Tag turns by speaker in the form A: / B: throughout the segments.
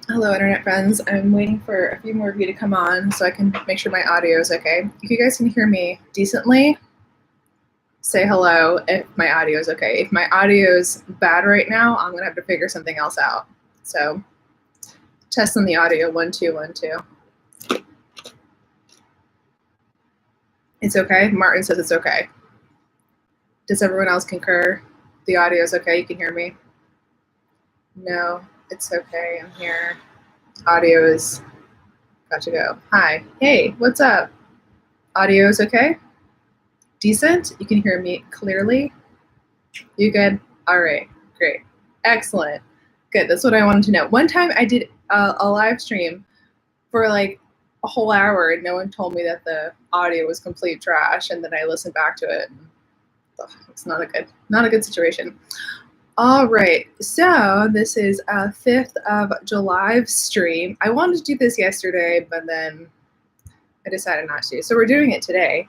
A: Hello, internet friends. I'm waiting for a few more of you to come on so I can make sure my audio is okay. If you guys can hear me decently, say hello if my audio is okay. If my audio is bad right now, I'm gonna have to figure something else out. So, test on the audio, 1, 2, 1, 2. It's okay? Martin says it's okay. Does everyone else concur? The audio is okay, you can hear me? No, it's okay, I'm here. Audio is got to go. Hi, hey, what's up? Audio is okay? Decent? You can hear me clearly? You good? All right, great, excellent, good. That's what I wanted to know. One time I did a live stream for like a whole hour and no one told me that the audio was complete trash, and then I listened back to it. And it's not a good situation. All right, so this is 5th of July stream. I wanted to do this yesterday, but then I decided not to. So we're doing it today.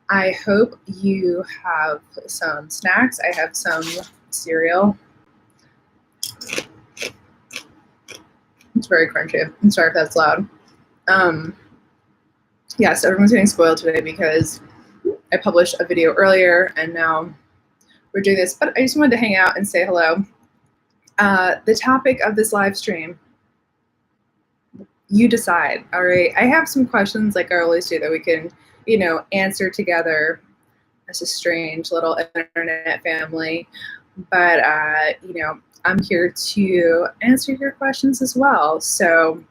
A: I hope you have some snacks. I have some cereal. It's very crunchy. I'm sorry if that's loud. Yeah, so everyone's getting spoiled today because I published a video earlier and now we're doing this, but I just wanted to hang out and say hello. The topic of this live stream, you decide, all right? I have some questions like I always do that we can, you know, answer together as a strange little internet family. But, you know, I'm here to answer your questions as well. So,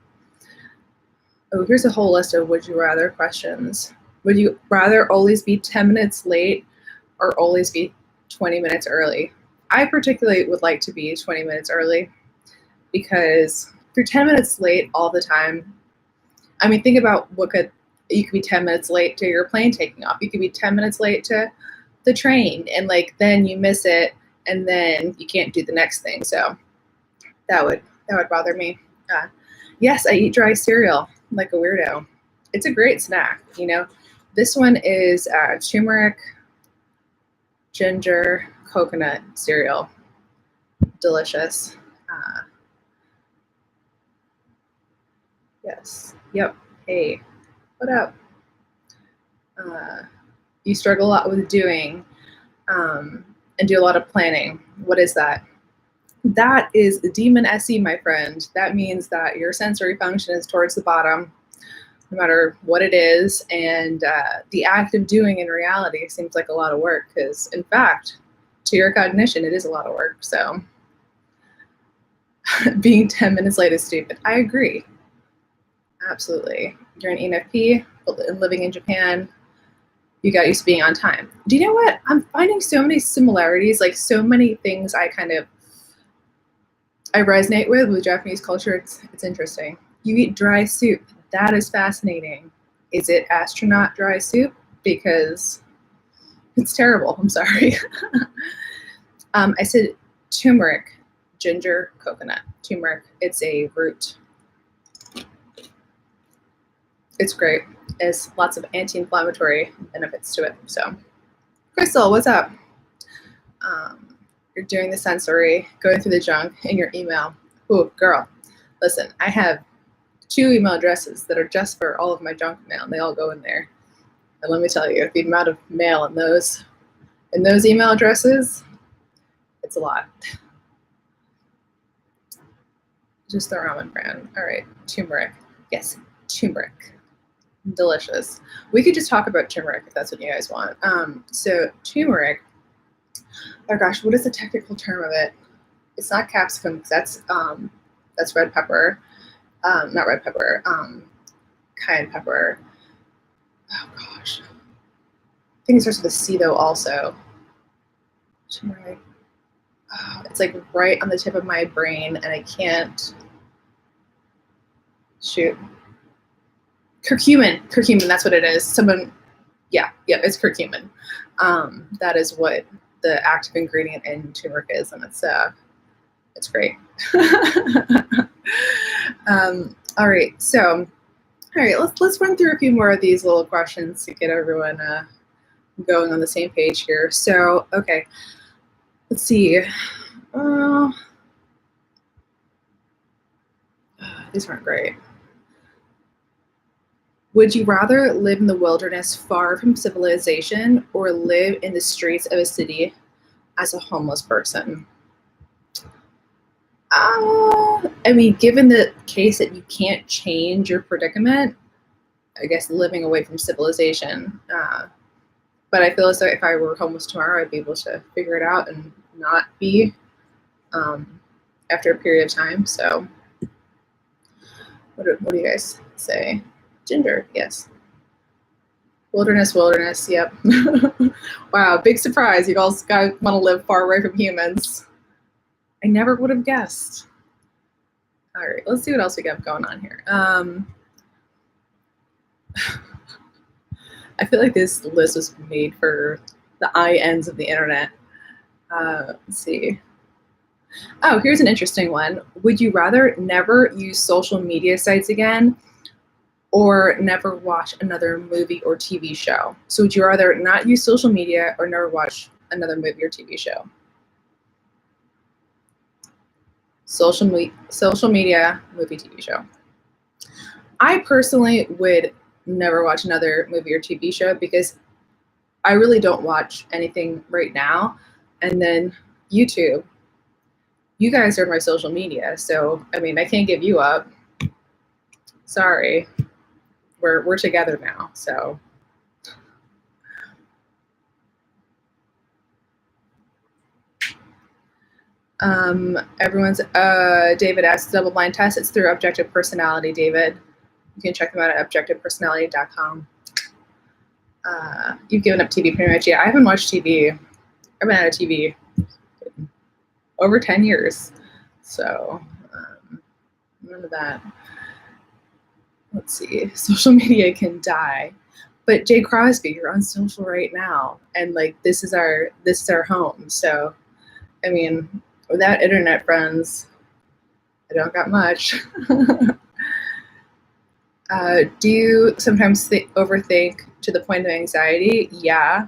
A: oh, here's a whole list of would you rather questions. Would you rather always be 10 minutes late or always be 20 minutes early? I particularly would like to be 20 minutes early because if you're 10 minutes late all the time, I mean, think about you could be 10 minutes late to your plane taking off. You could be 10 minutes late to the train, and like then you miss it and then you can't do the next thing. So that would bother me. Yes, I eat dry cereal like a weirdo. It's a great snack, you know. This one is turmeric, ginger, coconut cereal. Delicious. Yes. Yep. Hey, what up? You struggle a lot with doing and do a lot of planning. What is that? That is the demon SE, my friend. That means that your sensory function is towards the bottom, no matter what it is, and the act of doing in reality seems like a lot of work because, in fact, to your cognition, it is a lot of work. So being 10 minutes late is stupid. I agree. Absolutely. You're an Enfp, living in Japan. You got used to being on time. Do you know what? I'm finding so many similarities, like so many things I resonate with Japanese culture. It's interesting. You eat dry soup. That is fascinating. Is it astronaut dry soup? Because it's terrible. I'm sorry. I said turmeric, ginger, coconut. Turmeric, it's a root. It's great. There's lots of anti-inflammatory benefits to it. So, Crystal, what's up? You're doing the sensory, going through the junk in your email. Ooh, girl, listen, I have 2 email addresses that are just for all of my junk mail, and they all go in there. And let me tell you, the amount of mail in those email addresses, it's a lot. Just the ramen brand. All right, turmeric. Yes, turmeric. Delicious. We could just talk about turmeric if that's what you guys want. So turmeric, oh gosh, what is the technical term of it? It's not capsicum, because that's red pepper. Not red pepper, cayenne pepper. Oh gosh. I think it starts with a C though also. Turmeric. Oh, it's like right on the tip of my brain and I can't, shoot. Curcumin, that's what it is. Yeah, it's curcumin. That is what the active ingredient in turmeric is, and it's great. All right, let's run through a few more of these little questions to get everyone going on the same page here. So, okay, let's see. These aren't great. Would you rather live in the wilderness far from civilization or live in the streets of a city as a homeless person? I mean, given the case that you can't change your predicament, I guess living away from civilization. But I feel as though if I were homeless tomorrow, I'd be able to figure it out and not be after a period of time. So what do you guys say? Gender, yes. Wilderness, yep. Wow, big surprise. You guys want to live far away from humans. I never would have guessed. All right, let's see what else we got going on here. I feel like this list was made for the ends of the internet. Let's see. Oh, here's an interesting one. Would you rather never use social media sites again or never watch another movie or TV show? So would you rather not use social media or never watch another movie or TV show? Social media, movie, TV show. I personally would never watch another movie or TV show because I really don't watch anything right now. And then YouTube, you guys are my social media. So, I mean, I can't give you up. Sorry. We're together now, so. Everyone's, David asks, double blind test. It's through Objective Personality, David. You can check them out at objectivepersonality.com. You've given up TV pretty much. Yeah, I haven't watched TV. I've been out of TV over 10 years. So, none of that. Let's see. Social media can die. But Jay Crosby, you're on social right now. And like this is our home. So I mean, without internet friends, I don't got much. Do you sometimes overthink to the point of anxiety? Yeah.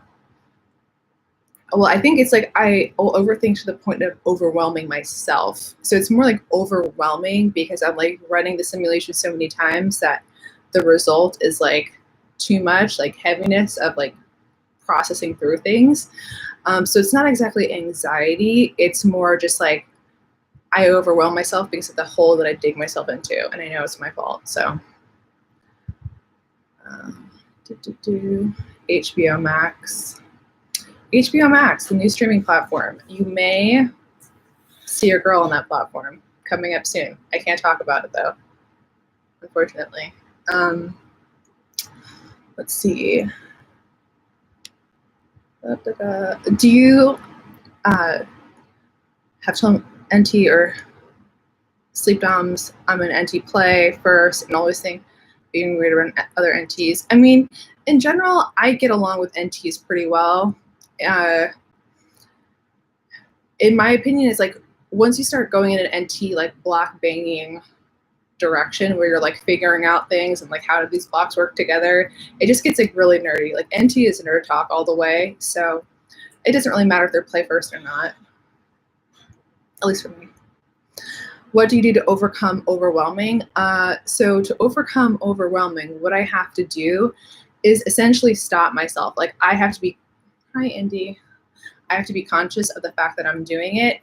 A: Well, I think it's like I will overthink to the point of overwhelming myself. So it's more like overwhelming because I'm like running the simulation so many times that the result is like too much, like heaviness of like processing through things. So it's not exactly anxiety. It's more just like I overwhelm myself because of the hole that I dig myself into, and I know it's my fault. So HBO Max. HBO Max, the new streaming platform. You may see your girl on that platform coming up soon. I can't talk about it though, unfortunately. Let's see. Do you have some NT or sleep DOMs? I'm an NT play first and always think being weird around other NTs. I mean, in general, I get along with NTs pretty well. In my opinion, it's like once you start going in an NT like block banging direction where you're like figuring out things and like how do these blocks work together, it just gets like really nerdy. Like NT is nerd talk all the way, so it doesn't really matter if they're play first or not, at least for me. What do you do to overcome overwhelming? So to overcome overwhelming, what I have to do is essentially stop myself. Like I have to be, hi Indy, I have to be conscious of the fact that I'm doing it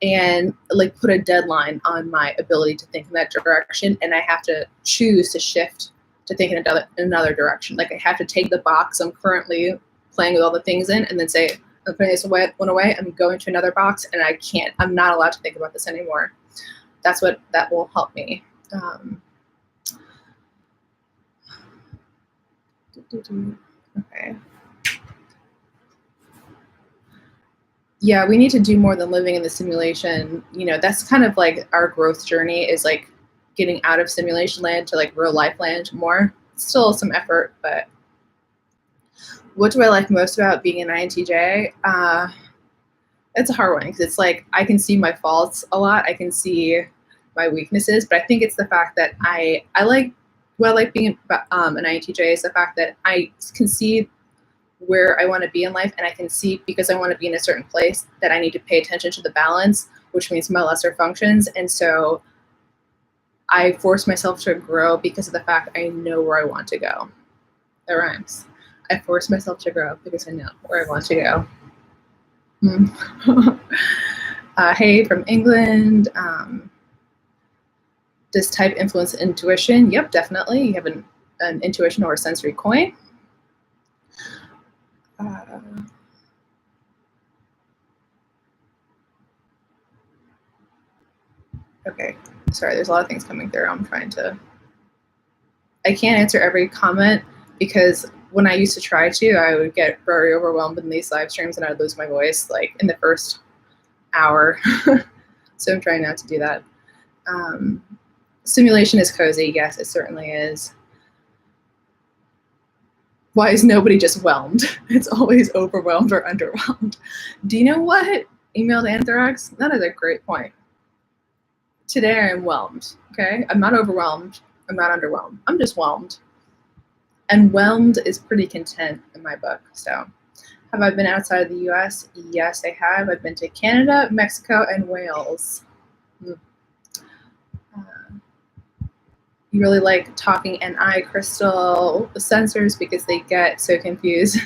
A: and like put a deadline on my ability to think in that direction, and I have to choose to shift to think in another direction. Like I have to take the box I'm currently playing with all the things in and then say, I'm putting this one away, I'm going to another box, and I'm not allowed to think about this anymore. That will help me. Okay. Yeah, we need to do more than living in the simulation. You know, that's kind of like our growth journey is like getting out of simulation land to like real life land more. It's still some effort, but what do I like most about being an INTJ? It's a hard one because it's like I can see my faults a lot. I can see my weaknesses, but I think it's the fact that I like being an INTJ is the fact that I can see where I want to be in life, and I can see, because I want to be in a certain place, that I need to pay attention to the balance, which means my lesser functions. And so I force myself to grow because of the fact I know where I want to go. That rhymes. I force myself to grow because I know where I want to go. Hey, from England. Does type influence intuition? Yep, definitely. You have an intuition or a sensory coin. Okay, sorry, there's a lot of things coming through. I can't answer every comment because when I used to try to, I would get very overwhelmed in these live streams and I would lose my voice like in the first hour. So I'm trying not to do that. Simulation is cozy. Yes, it certainly is. Why is nobody just whelmed? It's always overwhelmed or underwhelmed. Do you know what? Emailed Anthrax? That is a great point. Today I am whelmed, okay? I'm not overwhelmed. I'm not underwhelmed. I'm just whelmed. And whelmed is pretty content in my book. So have I been outside of the US? Yes, I have. I've been to Canada, Mexico, and Wales. You really like talking NI, Crystal, the sensors, because they get so confused.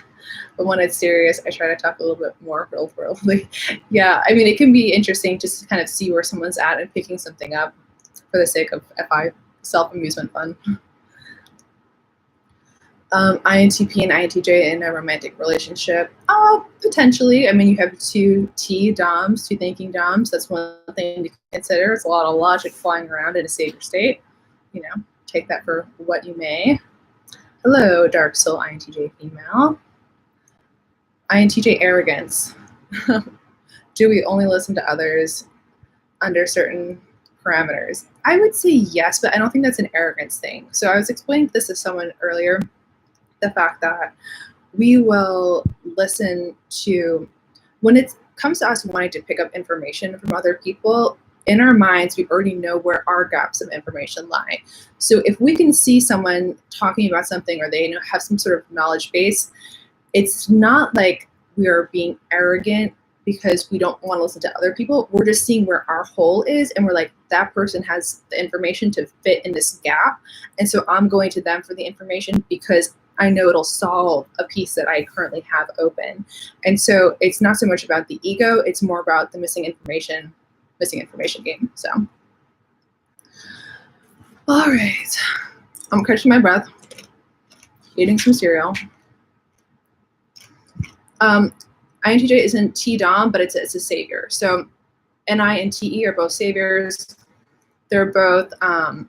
A: But when it's serious, I try to talk a little bit more real-worldly. Yeah, I mean, it can be interesting just to kind of see where someone's at and picking something up for the sake of FI, self-amusement fun. INTP and INTJ in a romantic relationship? Potentially. I mean, you have two DOMs, two thinking DOMs. That's one thing to consider. It's a lot of logic flying around in a savior state. You know, take that for what you may. Hello, Dark Soul INTJ female. INTJ arrogance. Do we only listen to others under certain parameters? I would say yes, but I don't think that's an arrogance thing. So I was explaining this to someone earlier, the fact that we will listen to, when it comes to us wanting to pick up information from other people, in our minds, we already know where our gaps of information lie. So if we can see someone talking about something or they have some sort of knowledge base, it's not like we are being arrogant because we don't want to listen to other people. We're just seeing where our hole is, and we're like, that person has the information to fit in this gap, and so I'm going to them for the information because I know it'll solve a piece that I currently have open. And so it's not so much about the ego, it's more about the missing information game. So, all right, I'm catching my breath, eating some cereal. INTJ isn't T-DOM, but it's a savior. So NI and TE are both saviors. They're both,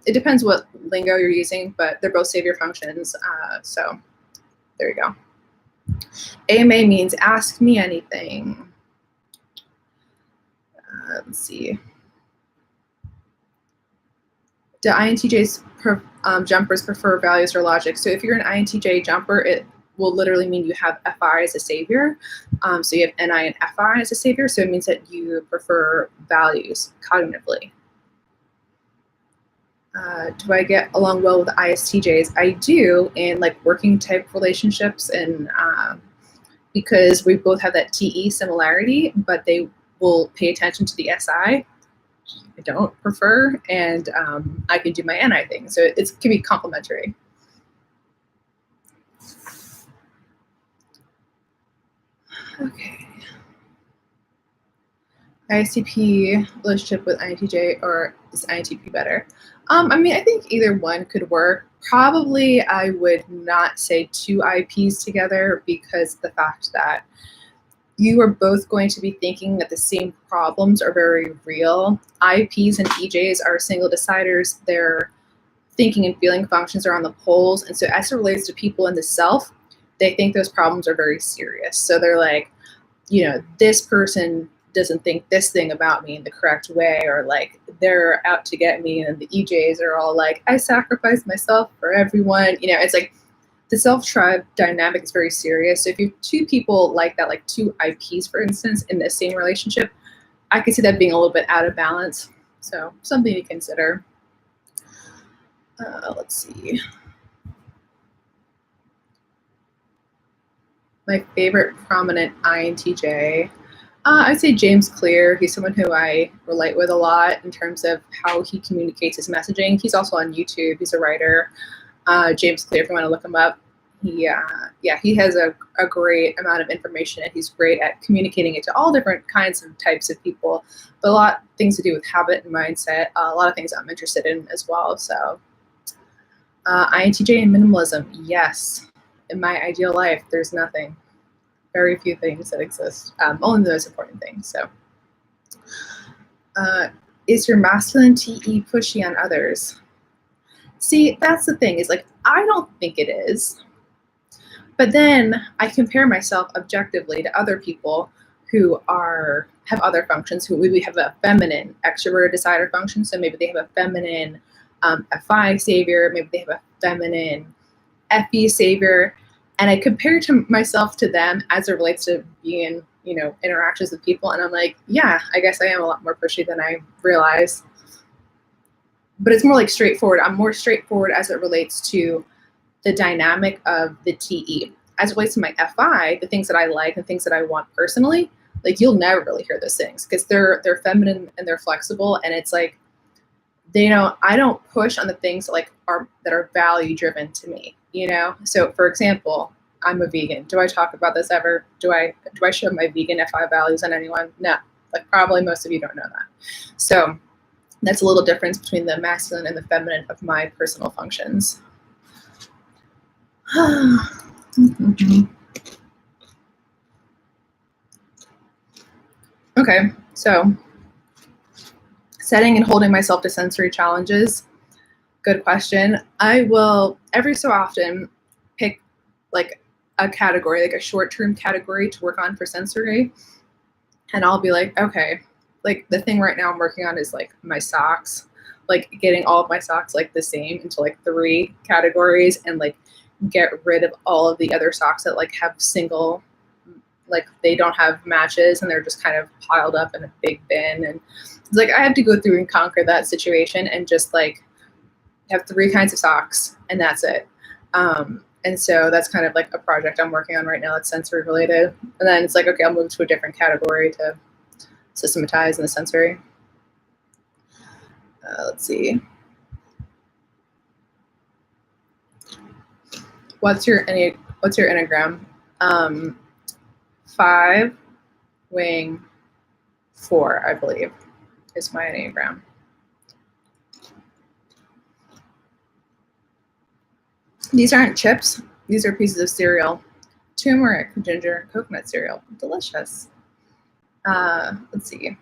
A: it depends what lingo you're using, but they're both savior functions. So there you go. AMA means ask me anything. Let's see. Do INTJs jumpers prefer values or logic? So if you're an INTJ jumper, it will literally mean you have FI as a savior. So you have NI and FI as a savior. So it means that you prefer values cognitively. Do I get along well with ISTJs? I do in like working type relationships, and because we both have that TE similarity, but they will pay attention to the SI. I don't prefer, and I can do my NI thing. So it can be complementary. Okay. ISTP relationship with INTJ, or is INTP better? I mean, I think either one could work. Probably I would not say two IPs together because the fact that you are both going to be thinking that the same problems are very real. IPs and EJs are single deciders. Their thinking and feeling functions are on the poles. And so as it relates to people in the self, they think those problems are very serious. So they're like, you know, this person doesn't think this thing about me in the correct way, or like they're out to get me, and the EJs are all like, I sacrifice myself for everyone. You know, it's like the self-tribe dynamic is very serious. So if you have two people like that, like two IPs, for instance, in the same relationship, I could see that being a little bit out of balance. So something to consider. Let's see. My favorite prominent INTJ, I'd say James Clear. He's someone who I relate with a lot in terms of how he communicates his messaging. He's also on YouTube. He's a writer. James Clear, if you want to look him up. He has a great amount of information, and he's great at communicating it to all different kinds of types of people, but a lot of things to do with habit and mindset, a lot of things I'm interested in as well. So INTJ and minimalism, yes. In my ideal life, there's nothing. Very few things that exist, only the most important things. So is your masculine TE pushy on others? See, that's the thing, is like, I don't think it is. But then I compare myself objectively to other people who have other functions, who maybe have a feminine extrovert decider function. So maybe they have a feminine FI savior, maybe they have a feminine FE savior. And I compare myself to them as it relates to being, interactions with people. And I'm like, yeah, I guess I am a lot more pushy than I realize. But it's more like straightforward. I'm more straightforward as it relates to the dynamic of the TE. As it relates to my FI, the things that I like and things that I want personally, like, you'll never really hear those things because they're feminine and they're flexible, and it's like I don't push on the things that are value driven to me, So for example, I'm a vegan. Do I talk about this ever? Do I show my vegan FI values on anyone? No. Like, probably most of you don't know that. So that's a little difference between the masculine and the feminine of my personal functions. Okay, so setting and holding myself to sensory challenges. Good question. I will every so often pick like a category, like a short-term category to work on for sensory. And I'll be like, okay, like the thing right now I'm working on is like my socks, like getting all of my socks like the same into like 3 categories, and like get rid of all of the other socks that like have single, like they don't have matches and they're just kind of piled up in a big bin. And it's like I have to go through and conquer that situation and just like have 3 kinds of socks and that's it. And so that's kind of like a project I'm working on right now that's sensory related. And then it's like, okay, I'll move to a different category to systematize in the sensory. Let's see. What's your Enneagram? 5, wing 4, I believe, is my Enneagram. These aren't chips. These are pieces of cereal. Turmeric, ginger, coconut cereal. Delicious. Let's see.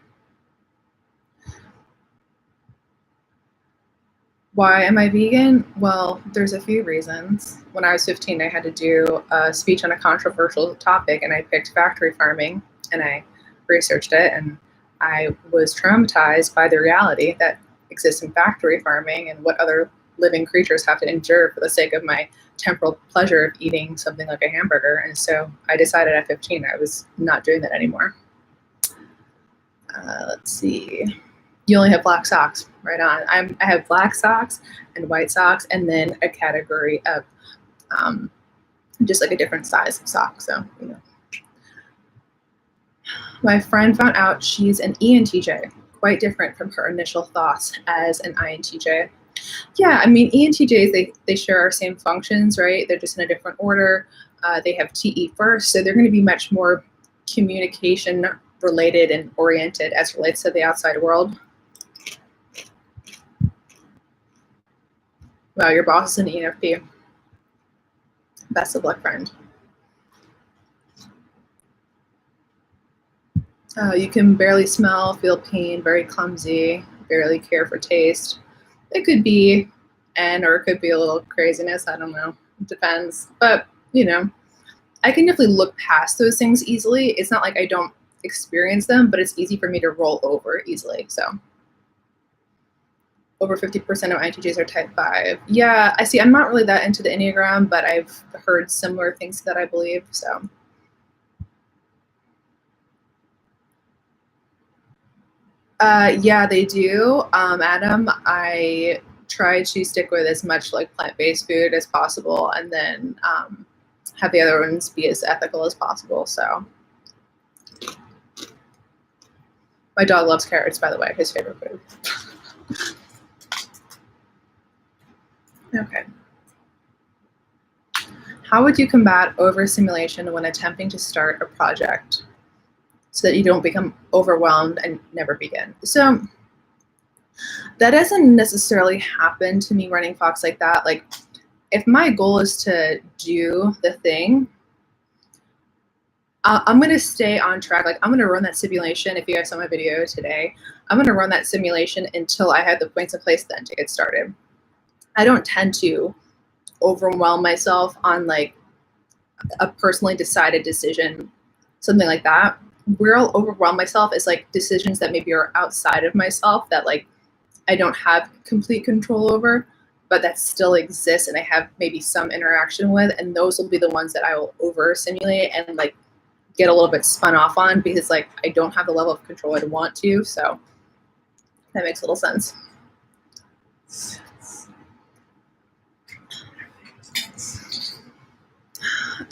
A: Why am I vegan? Well, there's a few reasons. When I was 15, I had to do a speech on a controversial topic, and I picked factory farming, and I researched it, and I was traumatized by the reality that exists in factory farming and what other living creatures have to endure for the sake of my temporal pleasure of eating something like a hamburger. And so I decided at 15 I was not doing that anymore. Let's see. You only have black socks. Right on. I have black socks and white socks, and then a category of just like a different size of sock. So, My friend found out she's an ENTJ, quite different from her initial thoughts as an INTJ. Yeah, I mean, ENTJs, they share our same functions, right? They're just in a different order. They have TE first, so they're going to be much more communication related and oriented as relates to the outside world. Wow, your boss is an Enfp. Best of luck, friend. You can barely smell, feel pain, very clumsy, barely care for taste. It could be, or it could be a little craziness. I don't know. It depends. But, I can definitely look past those things easily. It's not like I don't experience them, but it's easy for me to roll over easily. So over 50% of INTJs are type 5. Yeah, I see. I'm not really that into the Enneagram, but I've heard similar things that I believe. So. Yeah, they do. Adam, I try to stick with as much like plant-based food as possible, and then have the other ones be as ethical as possible. So my dog loves carrots, by the way, his favorite food. Okay. How would you combat overstimulation when attempting to start a project so that you don't become overwhelmed and never begin? So that doesn't necessarily happen to me running Fox like that. Like, if my goal is to do the thing, I'm going to stay on track. Like, I'm going to run that simulation. If you guys saw my video today, I'm going to run that simulation until I have the points in place then to get started. I don't tend to overwhelm myself on like a personally decided decision, something like that. Where I'll overwhelm myself is like decisions that maybe are outside of myself that like I don't have complete control over, but that still exists and I have maybe some interaction with, and those will be the ones that I will over simulate and like get a little bit spun off on because like I don't have the level of control I'd want to. So that makes a little sense.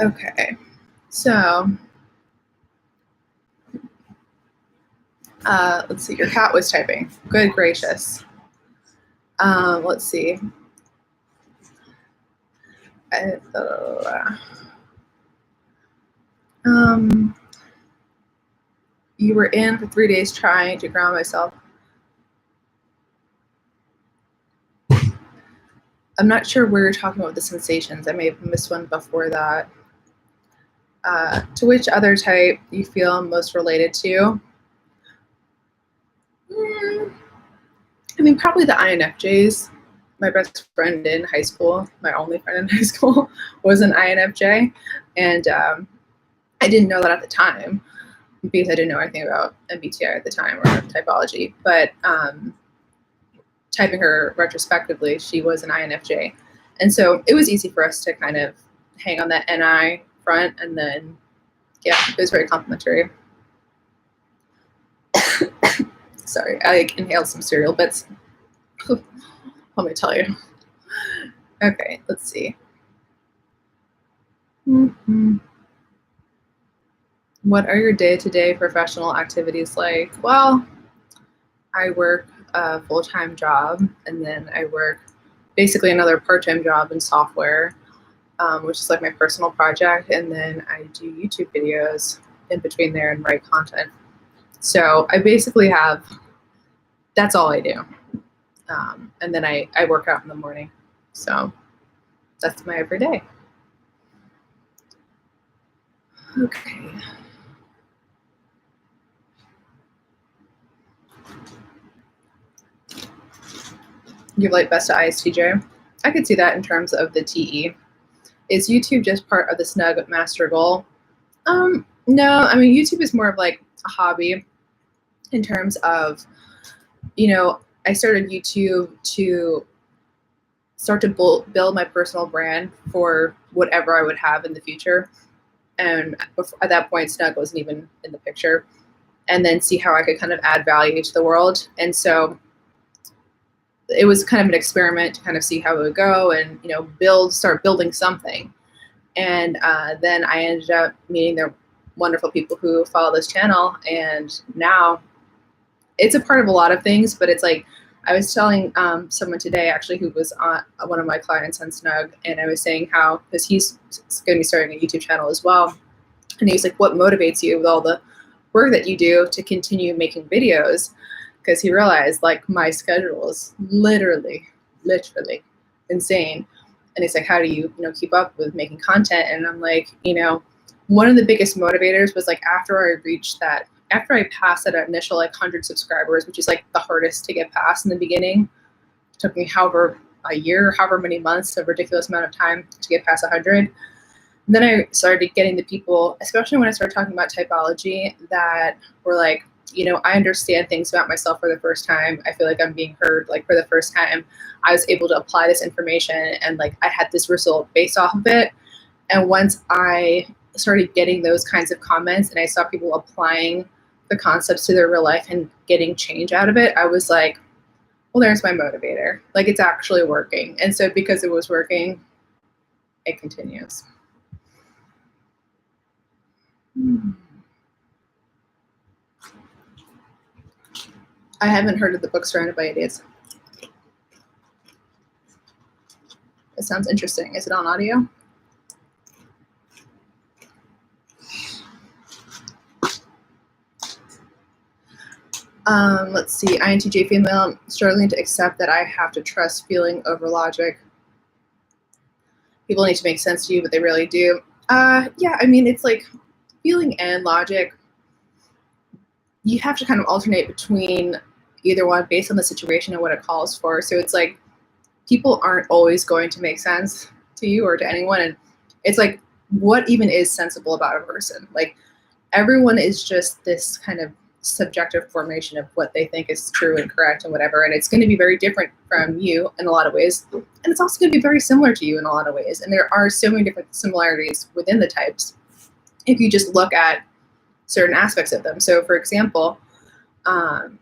A: Okay, so let's see, your cat was typing. Good gracious. Let's see. You were in for 3 days trying to ground myself. I'm not sure where you're talking about the sensations. I may have missed one before that. To which other type you feel most related to? I mean, probably the INFJs. My best friend in high school, my only friend in high school, was an INFJ. And I didn't know that at the time because I didn't know anything about MBTI at the time or typology. But typing her retrospectively, she was an INFJ. And so it was easy for us to kind of hang on that NI front. And then, yeah, it was very complimentary. Sorry, I like inhaled some cereal bits. Let me tell you. Okay, let's see. What are your day-to-day professional activities like? Well, I work a full-time job, and then I work basically another part-time job in software, which is like my personal project, and then I do YouTube videos in between there and write content. So I basically have, that's all I do. And then I work out in the morning. So that's my everyday. Okay. You like best to ISTJ? I could see that in terms of the TE. Is YouTube just part of the snug master goal? No, I mean, YouTube is more of like a hobby in terms of, you know, I started YouTube to start to build my personal brand for whatever I would have in the future. And at that point, snug wasn't even in the picture. And then see how I could kind of add value to the world. And so it was kind of an experiment to kind of see how it would go and, you know, start building something. And then I ended up meeting the wonderful people who follow this channel. And now it's a part of a lot of things, but it's like, I was telling someone today actually who was on one of my clients on Snug, and I was saying how, because he's going to be starting a YouTube channel as well. And he's like, what motivates you with all the work that you do to continue making videos? Because he realized like my schedule is literally insane. And he's like, how do you keep up with making content? And I'm like, one of the biggest motivators was like after I passed that initial like 100 subscribers, which is like the hardest to get past in the beginning. It took me however many months, a ridiculous amount of time to get past 100. And then I started getting the people, especially when I started talking about typology, that were like, I understand things about myself for the first time. I feel like I'm being heard like for the first time. I was able to apply this information and like I had this result based off of it. And once I started getting those kinds of comments and I saw people applying the concepts to their real life and getting change out of it, I was like, well, there's my motivator. Like it's actually working. And so because it was working, it continues. I haven't heard of the book Surrounded by Idiots. It sounds interesting. Is it on audio? Let's see. INTJ female, struggling to accept that I have to trust feeling over logic. People need to make sense to you, but they really do. Yeah, I mean, it's like feeling and logic. You have to kind of alternate between either one based on the situation and what it calls for. So it's like people aren't always going to make sense to you or to anyone. And it's like, what even is sensible about a person? Like, everyone is just this kind of subjective formation of what they think is true and correct and whatever. And it's going to be very different from you in a lot of ways. And it's also going to be very similar to you in a lot of ways. And there are so many different similarities within the types if you just look at certain aspects of them. So for example,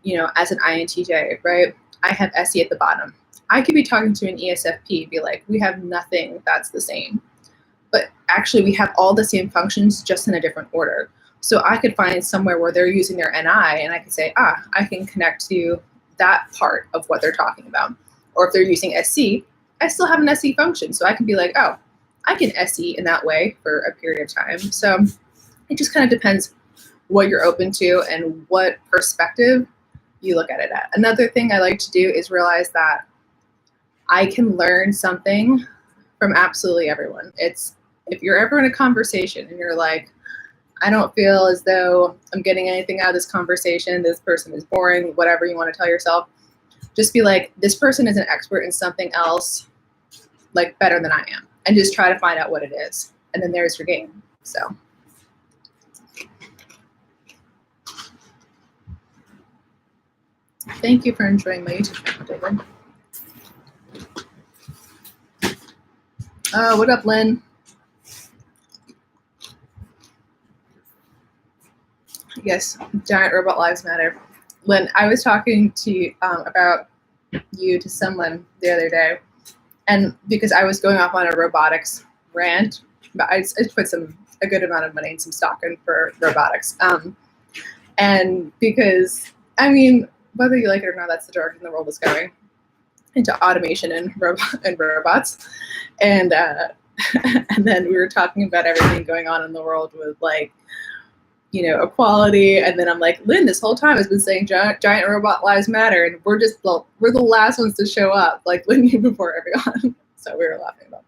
A: you know, as an INTJ, right, I have SE at the bottom. I could be talking to an ESFP, be like, we have nothing that's the same. But actually we have all the same functions, just in a different order. So I could find somewhere where they're using their NI and I could say, I can connect to that part of what they're talking about. Or if they're using SC, I still have an SC function. So I can be like, oh, I can SE in that way for a period of time. So it just kind of depends what you're open to and what perspective you look at it at. Another thing I like to do is realize that I can learn something from absolutely everyone. It's, if you're ever in a conversation and you're like, I don't feel as though I'm getting anything out of this conversation, this person is boring, whatever you want to tell yourself, just be like, this person is an expert in something else, like better than I am, and just try to find out what it is. And then there's your game. So. Thank you for enjoying my YouTube channel, David. What up, Lynn? Yes, giant robot lives matter. Lynn, I was talking to you about you to someone the other day, and because I was going off on a robotics rant, but I put a good amount of money and some stock in for robotics. And because, I mean, whether you like it or not, that's the direction the world is going, into automation and robots. And and then we were talking about everything going on in the world with, like, you know, equality. And then I'm like, Lynn, this whole time has been saying giant robot lives matter, and we're the last ones to show up, like Lynn knew before everyone. So we were laughing about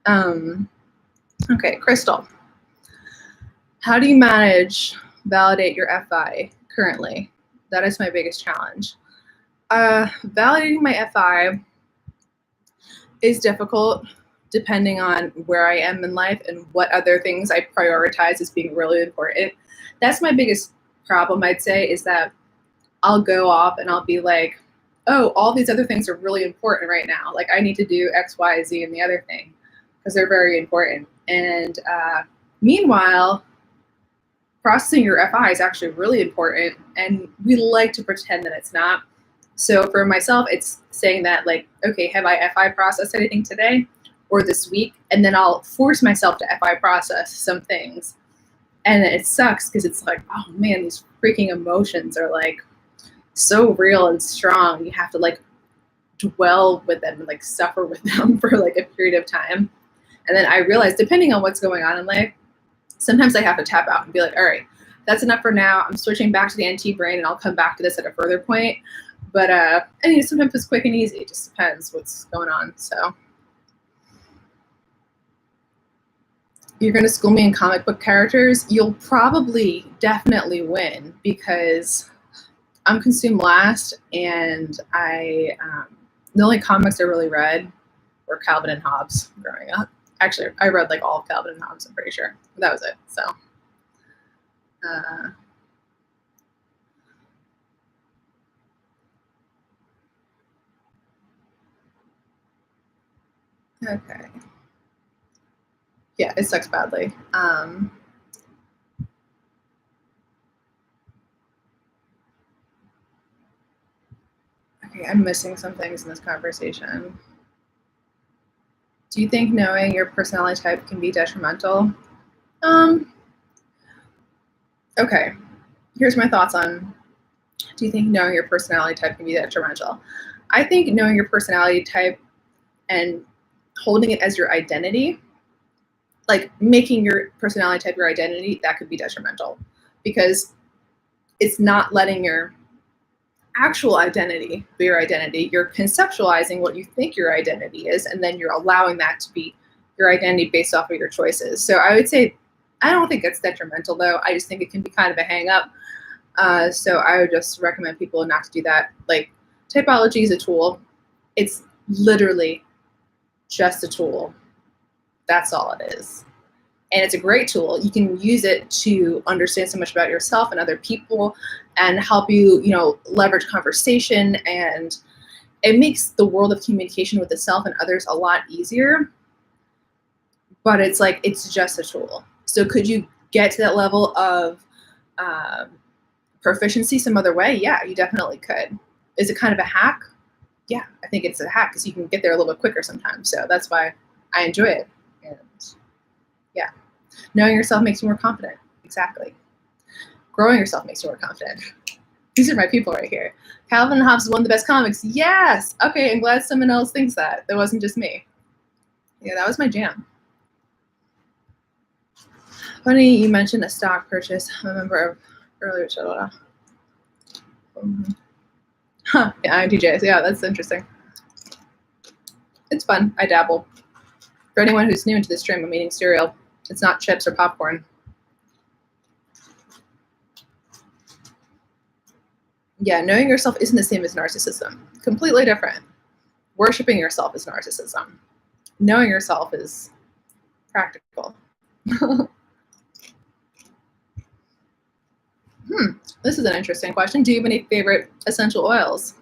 A: that. Okay, Crystal, how do you validate your FI currently? That is my biggest challenge. Validating my FI is difficult depending on where I am in life and what other things I prioritize as being really important. That's my biggest problem, I'd say, is that I'll go off and I'll be like, oh, all these other things are really important right now. Like, I need to do X, Y, Z, and the other thing, because they're very important. And meanwhile, processing your FI is actually really important, and we like to pretend that it's not. So for myself, it's saying that, like, okay, have I FI processed anything today or this week? And then I'll force myself to FI process some things. And it sucks because it's like, oh man, these freaking emotions are like so real and strong. You have to like dwell with them and like suffer with them for like a period of time. And then I realize, depending on what's going on in life, sometimes I have to tap out and be like, all right, that's enough for now. I'm switching back to the NT brain, and I'll come back to this at a further point. But I mean, sometimes it's quick and easy. It just depends what's going on. So you're going to school me in comic book characters. You'll probably definitely win, because I'm consumed last, and the only comics I really read were Calvin and Hobbes growing up. Actually, I read like all of Calvin and Hobbes, I'm pretty sure. That was it. So okay. Yeah, it sucks badly. Okay, I'm missing some things in this conversation. Do you think knowing your personality type can be detrimental? Okay, here's my thoughts on, do you think knowing your personality type can be detrimental? I think knowing your personality type and holding it as your identity, like making your personality type your identity, that could be detrimental, because it's not letting your actual identity be your identity. You're conceptualizing what you think your identity is, and then you're allowing that to be your identity based off of your choices. So I would say, I don't think it's detrimental though. I just think it can be kind of a hang up. So I would just recommend people not to do that. Like, typology is a tool. It's literally just a tool. That's all it is. And it's a great tool. You can use it to understand so much about yourself and other people and help you, leverage conversation. And it makes the world of communication with the self and others a lot easier. But it's like, it's just a tool. So could you get to that level of proficiency some other way? Yeah, you definitely could. Is it kind of a hack? Yeah, I think it's a hack because you can get there a little bit quicker sometimes. So that's why I enjoy it. And yeah, knowing yourself makes you more confident. Exactly. Growing yourself makes you more confident. These are my people right here. Calvin Hobbes is one of the best comics. Yes. Okay, I'm glad someone else thinks that. That wasn't just me. Yeah, that was my jam. Funny you mentioned a stock purchase. I remember earlier. Huh, yeah, Intj. Yeah, that's interesting. It's fun. I dabble. For anyone who's new into this stream, I'm eating cereal. It's not chips or popcorn. Yeah, knowing yourself isn't the same as narcissism. Completely different. Worshipping yourself is narcissism. Knowing yourself is practical. This is an interesting question. Do you have any favorite essential oils?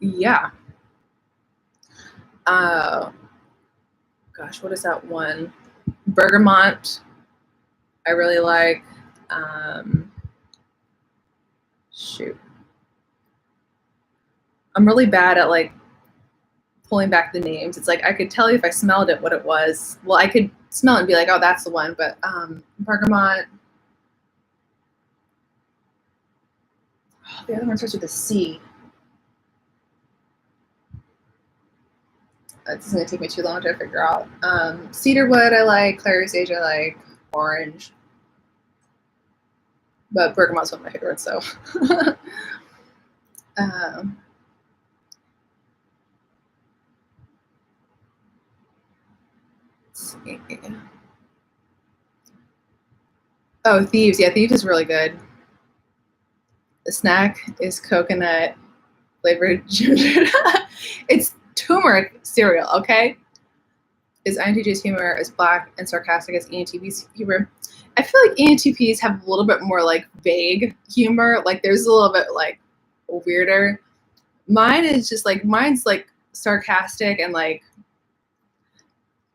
A: Yeah. Gosh, what is that one? Bergamot. I really like. Shoot. I'm really bad at like pulling back the names. It's like I could tell you if I smelled it what it was. Well, I could smell it and be like, oh, that's the one. But bergamot. Oh, the other one starts with a C. It's going to take me too long to figure out. Cedarwood I like, clary sage I like, orange. But bergamot's one of my favorites, so. Let's see. Oh, Thieves. Yeah, Thieves is really good. The snack is coconut flavored ginger. It's turmeric cereal, okay? Is INTJ's humor as black and sarcastic as ENTP's humor? I feel like ENTPs have a little bit more like vague humor. Like there's a little bit like weirder. Mine is just like, mine's like sarcastic and like,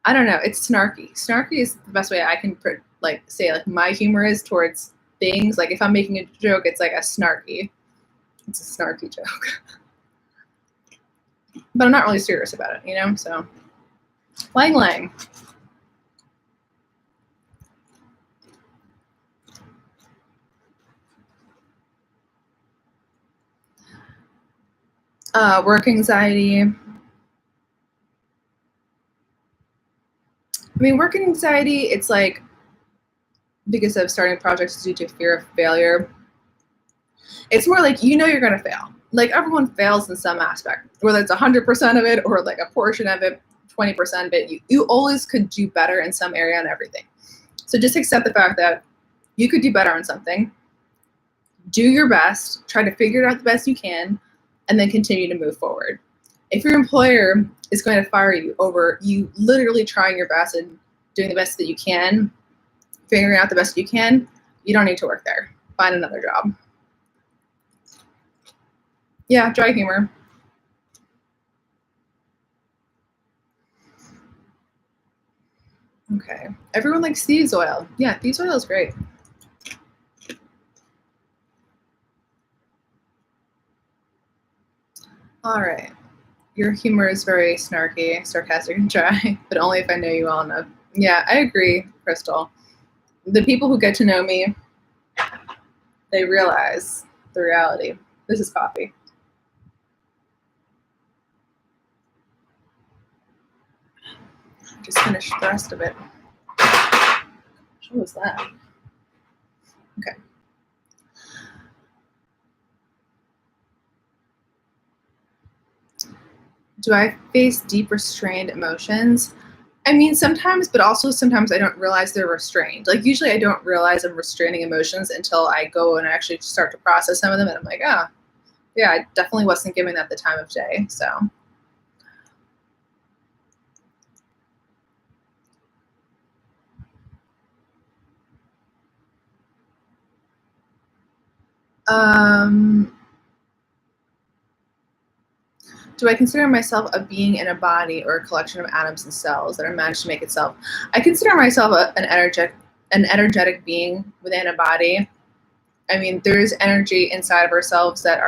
A: I don't know, it's snarky. Snarky is the best way I can like say like my humor is towards things. Like if I'm making a joke, it's like it's a snarky joke. But I'm not really serious about it, so. Lang Lang. Work anxiety. I mean, work anxiety, it's like because of starting projects due to fear of failure. It's more like you're going to fail. Like everyone fails in some aspect, whether it's 100% of it or like a portion of it, 20% of it. You always could do better in some area on everything. So just accept the fact that you could do better on something. Do your best, try to figure it out the best you can, and then continue to move forward. If your employer is going to fire you over you literally trying your best and doing the best that you can, figuring out the best you can, you don't need to work there. Find another job. Yeah, dry humor. Okay. Everyone likes thieves oil. Yeah, thieves oil is great. All right. Your humor is very snarky, sarcastic, and dry, but only if I know you well enough. Yeah, I agree, Crystal. The people who get to know me, they realize the reality. This is coffee. Just finished the rest of it. What was that? Okay. Do I face deep restrained emotions? I mean, sometimes, but also sometimes I don't realize they're restrained. Like usually I don't realize I'm restraining emotions until I go and actually start to process some of them. And I'm like, oh, yeah, I definitely wasn't giving that the time of day. So. Do I consider myself a being in a body or a collection of atoms and cells that are managed to make itself? I consider myself an energetic being within a body. I mean, there's energy inside of ourselves that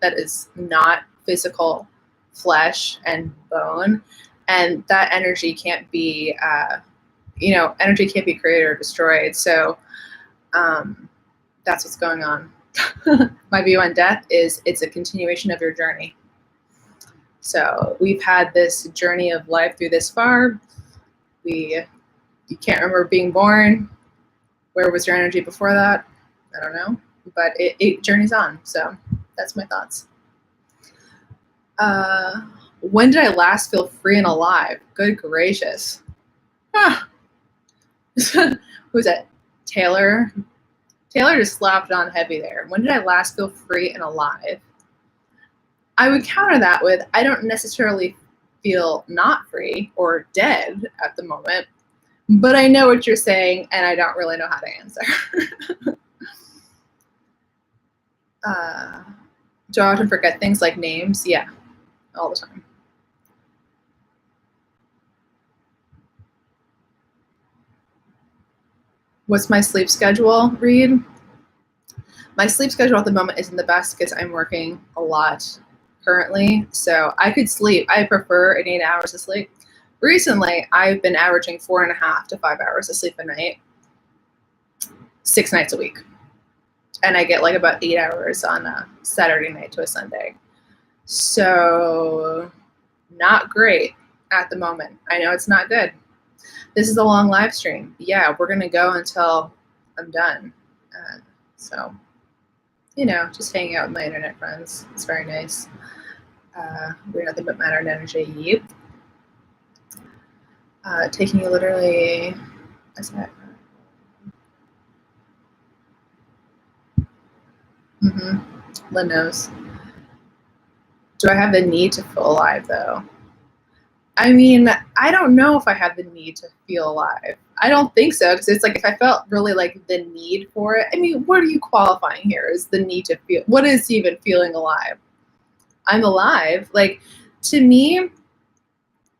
A: is not physical flesh and bone, and that energy can't be, energy can't be created or destroyed. So that's what's going on. My view on death is it's a continuation of your journey. So we've had this journey of life through this far. You can't remember being born. Where was your energy before that? I don't know, but it journeys on. So that's my thoughts. When did I last feel free and alive? Good gracious. Who's that? Taylor? Taylor just slapped on heavy there. When did I last feel free and alive? I would counter that with, I don't necessarily feel not free or dead at the moment, but I know what you're saying and I don't really know how to answer. Do I often forget things like names? Yeah, all the time. What's my sleep schedule, Reed? My sleep schedule at the moment isn't the best because I'm working a lot currently. So I could sleep. I prefer an 8 hours of sleep. Recently, I've been averaging 4.5 to 5 hours of sleep a night, 6 nights a week. And I get like about 8 hours on a Saturday night to a Sunday. So not great at the moment. I know it's not good. This is a long live stream. Yeah, we're going to go until I'm done. So, just hanging out with my internet friends. It's very nice. We're nothing but matter and energy. Yep. Taking you literally. What's that? Lynn knows. Do I have the need to feel alive, though? I mean, I don't know if I have the need to feel alive. I don't think so, because it's like if I felt really like the need for it. I mean, what are you qualifying here? Is the need to feel? What is even feeling alive? I'm alive. Like, to me,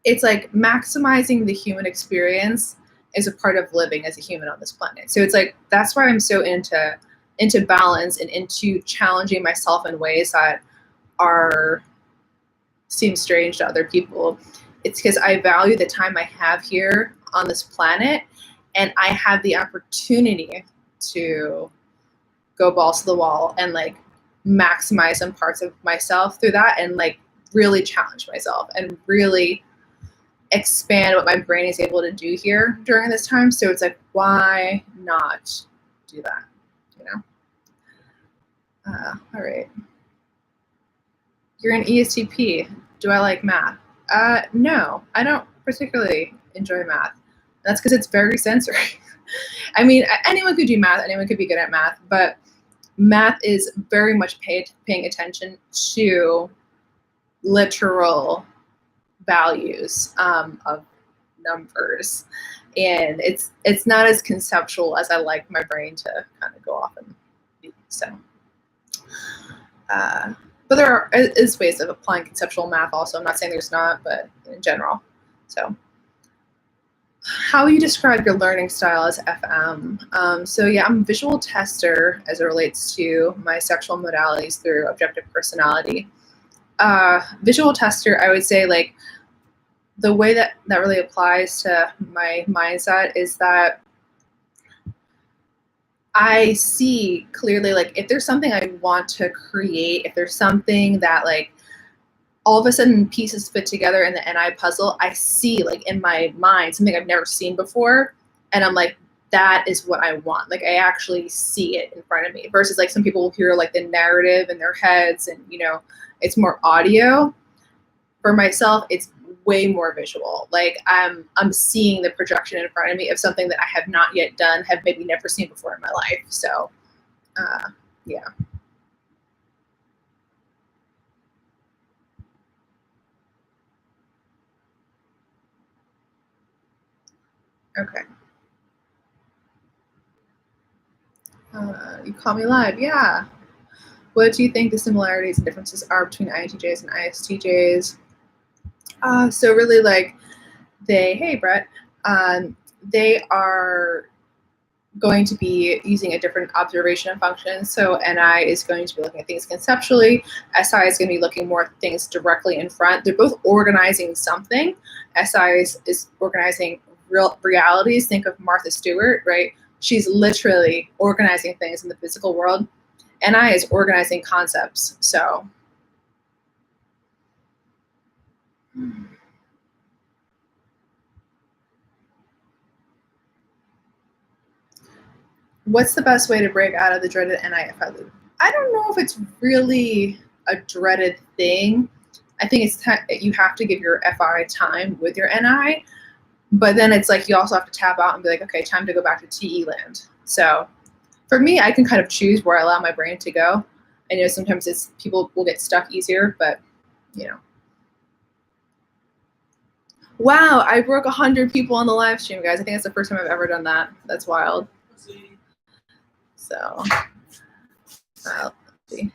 A: it's like maximizing the human experience is a part of living as a human on this planet. So it's like that's why I'm so into balance and into challenging myself in ways that seem strange to other people. It's because I value the time I have here on this planet, and I have the opportunity to go balls to the wall and like maximize some parts of myself through that, and like really challenge myself and really expand what my brain is able to do here during this time. So it's like, why not do that? All right. You're an ESTP. Do I like math? No, I don't particularly enjoy math. That's because it's very sensory. I mean, anyone could do math. Anyone could be good at math, but math is very much paying attention to literal values of numbers, and it's not as conceptual as I like my brain to kind of go off and be. So, but there is ways of applying conceptual math also. I'm not saying there's not, but in general. So, how you describe your learning style as FM? So yeah, I'm a visual tester as it relates to my sexual modalities through objective personality. Visual tester, I would say, like, the way that really applies to my mindset is that I see clearly, like, if there's something I want to create, if there's something that, like, all of a sudden pieces fit together in the NI puzzle, I see, like, in my mind something I've never seen before, and I'm like, that is what I want. Like, I actually see it in front of me, versus like some people will hear like the narrative in their heads, and it's more audio. For myself, it's way more visual. Like, I'm seeing the projection in front of me of something that I have not yet done, have maybe never seen before in my life. So yeah. Okay. You call me live. Yeah. What do you think the similarities and differences are between INTJs and ISTJs? So really, like, hey, Brett, they are going to be using a different observation function. So NI is going to be looking at things conceptually. SI is going to be looking more at things directly in front. They're both organizing something. SI is organizing real realities. Think of Martha Stewart, right? She's literally organizing things in the physical world. NI is organizing concepts. So what's the best way to break out of the dreaded NI-FI loop? I don't know if it's really a dreaded thing. I think it's you have to give your FI time with your NI, but then it's like you also have to tap out and be like, okay, time to go back to TE land. So for me, I can kind of choose where I allow my brain to go. I know sometimes people will get stuck easier, but Wow, I broke 100 people on the live stream, guys. I think that's the first time I've ever done that. That's wild. So, let's see.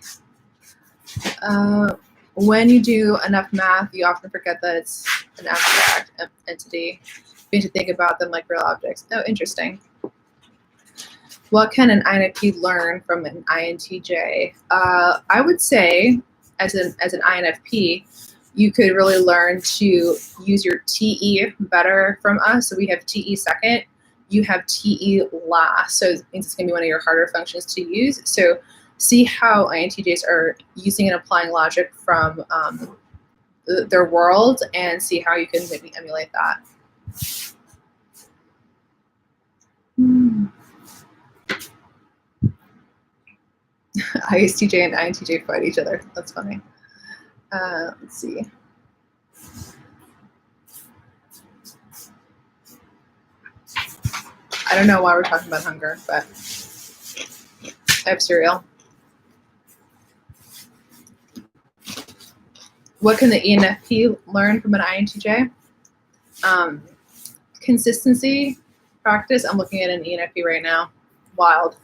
A: When you do enough math, you often forget that it's an abstract entity. You need to think about them like real objects. Oh, interesting. What can an INFP learn from an INTJ? I would say, as an INFP, you could really learn to use your TE better from us. So we have TE second, you have TE last. So it means it's going to be one of your harder functions to use. So see how INTJs are using and applying logic from their world, and see how you can maybe emulate that. ISTJ and INTJ fight each other. That's funny. Let's see. I don't know why we're talking about hunger, but I have cereal. What can the ENFP learn from an INTJ? Consistency, practice. I'm looking at an ENFP right now. Wild.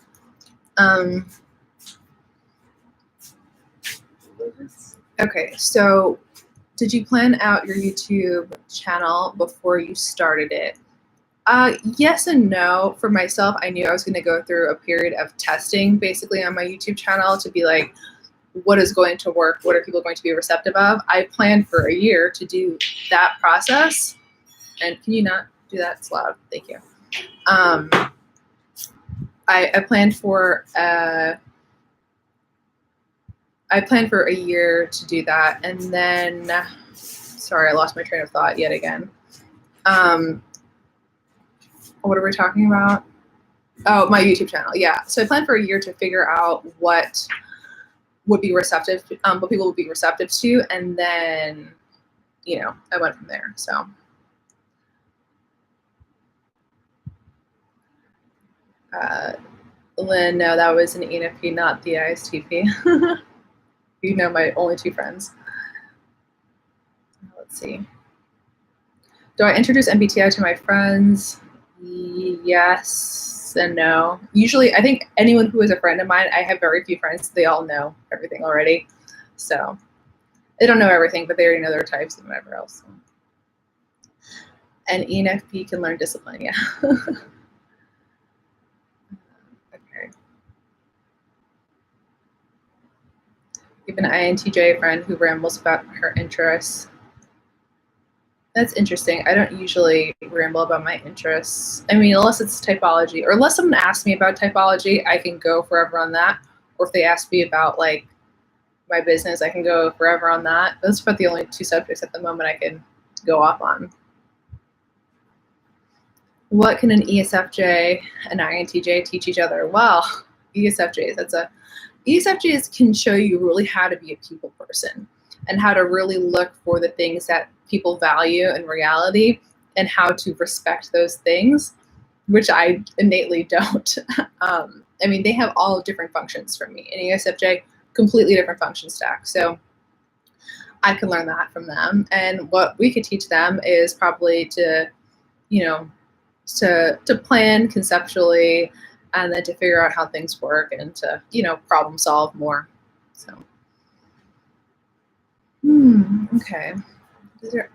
A: Okay, so did you plan out your YouTube channel before you started it? Yes and no. For myself, I knew I was going to go through a period of testing basically on my YouTube channel to be like, what is going to work? What are people going to be receptive of? I planned for a year to do that process. And can you not do that? It's loud. Thank you. I planned for a year to do that, and then, sorry, I lost my train of thought yet again. What are we talking about? Oh, my YouTube channel. Yeah. So I planned for a year to figure out what would be receptive, what people would be receptive to, and then, I went from there. So. Lynn, no, that was an ENFP, not the ISTP. You know my only two friends. Let's see. Do I introduce MBTI to my friends? Yes and no. Usually, I think anyone who is a friend of mine, I have very few friends. They all know everything already. So they don't know everything, but they already know their types and whatever else. And ENFP can learn discipline, yeah. Okay. You have an INTJ friend who rambles about her interests. That's interesting. I don't usually ramble about my interests. I mean, unless it's typology, or unless someone asks me about typology, I can go forever on that. Or if they ask me about like my business, I can go forever on that. Those are the only two subjects at the moment I can go off on. What can an ESFJ and INTJ teach each other? Well, ESFJs can show you really how to be a people person and how to really look for the things that people value in reality and how to respect those things, which I innately don't. I mean, they have all different functions from me. An ESFJ, completely different function stack. So I can learn that from them. And what we could teach them is probably to, to plan conceptually and then to figure out how things work and to, problem solve more. So, okay. Does your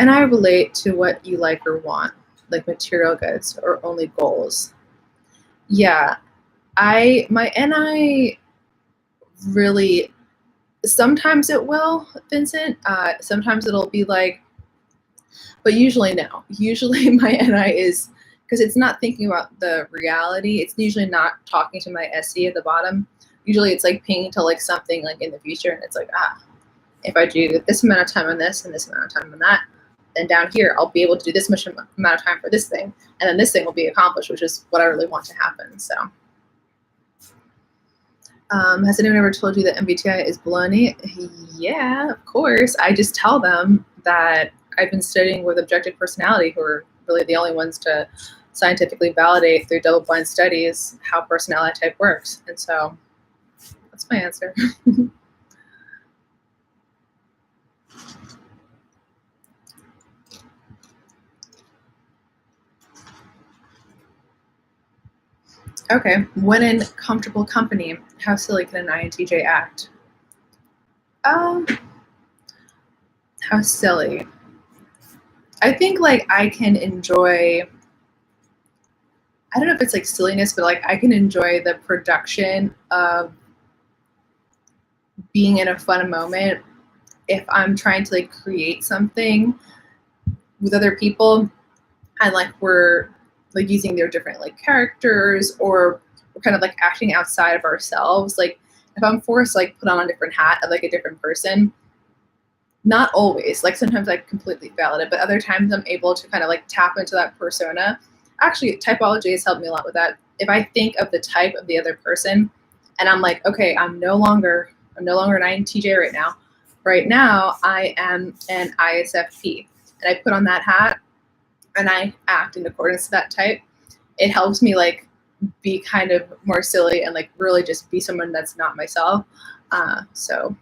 A: NI relate to what you like or want, like material goods or only goals? Yeah, my NI really, sometimes it will, Vincent. Sometimes it'll be like, but usually no. Usually my NI is, because it's not thinking about the reality. It's usually not talking to my SE at the bottom. Usually it's like pinging to like something like in the future, and it's like, if I do this amount of time on this and this amount of time on that, then down here I'll be able to do this much amount of time for this thing, and then this thing will be accomplished, which is what I really want to happen. So, has anyone ever told you that MBTI is baloney? Yeah, of course. I just tell them that I've been studying with objective personality, who are really the only ones to scientifically validate through double-blind studies how personality type works. And so that's my answer. Okay, when in comfortable company, how silly can an INTJ act? How silly. I think like I can enjoy, I don't know if it's like silliness, but like I can enjoy the production of being in a fun moment if I'm trying to like create something with other people and like we're like using their different like characters, or we're kind of like acting outside of ourselves. Like if I'm forced to like put on a different hat of like a different person, not always, like sometimes I completely fail at it, but other times I'm able to kind of like tap into that persona. Actually, typology has helped me a lot with that. If I think of the type of the other person and I'm like, okay, I'm no longer an INTJ right now. Right now, I am an ISFP. And I put on that hat and I act in accordance to that type. It helps me like be kind of more silly and like really just be someone that's not myself. So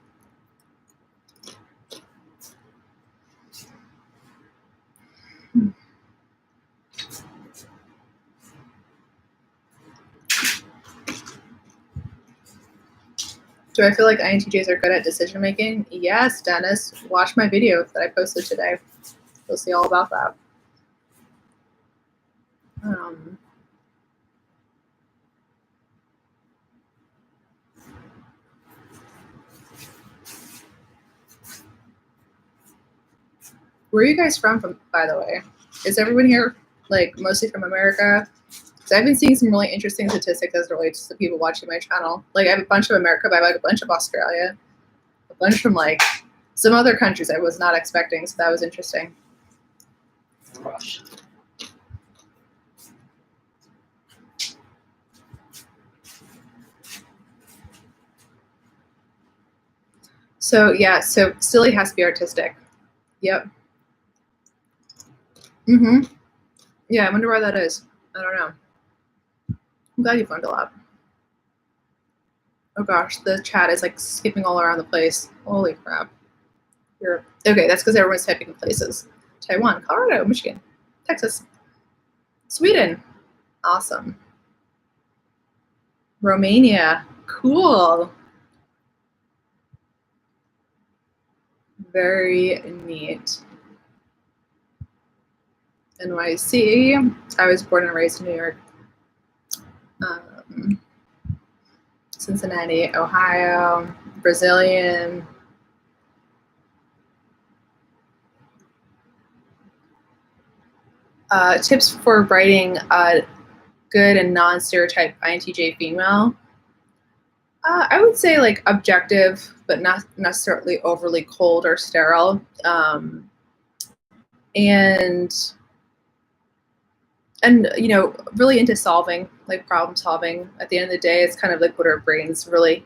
A: do I feel like INTJs are good at decision making? Yes, Dennis. Watch my video that I posted today. You'll see all about that. Where are you guys from, by the way? Is everyone here like mostly from America? Because I've been seeing some really interesting statistics as it relates to people watching my channel. Like I have a bunch of America, but I have like a bunch of Australia, a bunch from like some other countries I was not expecting, so that was interesting. Gosh. So yeah, so silly has to be artistic. Yep. Yeah, I wonder why that is. I don't know. I'm glad you found a lot. Oh gosh, the chat is like skipping all around the place. Holy crap. Europe. Okay, that's because everyone's typing in places. Taiwan, Colorado, Michigan, Texas, Sweden. Awesome. Romania. Cool. Very neat. NYC. I was born and raised in New York. Cincinnati, Ohio, Brazilian. Tips for writing a good and non-stereotype INTJ female. I would say like objective, but not necessarily overly cold or sterile. And you know, really into solving, like problem solving. At the end of the day, it's kind of like what our brains really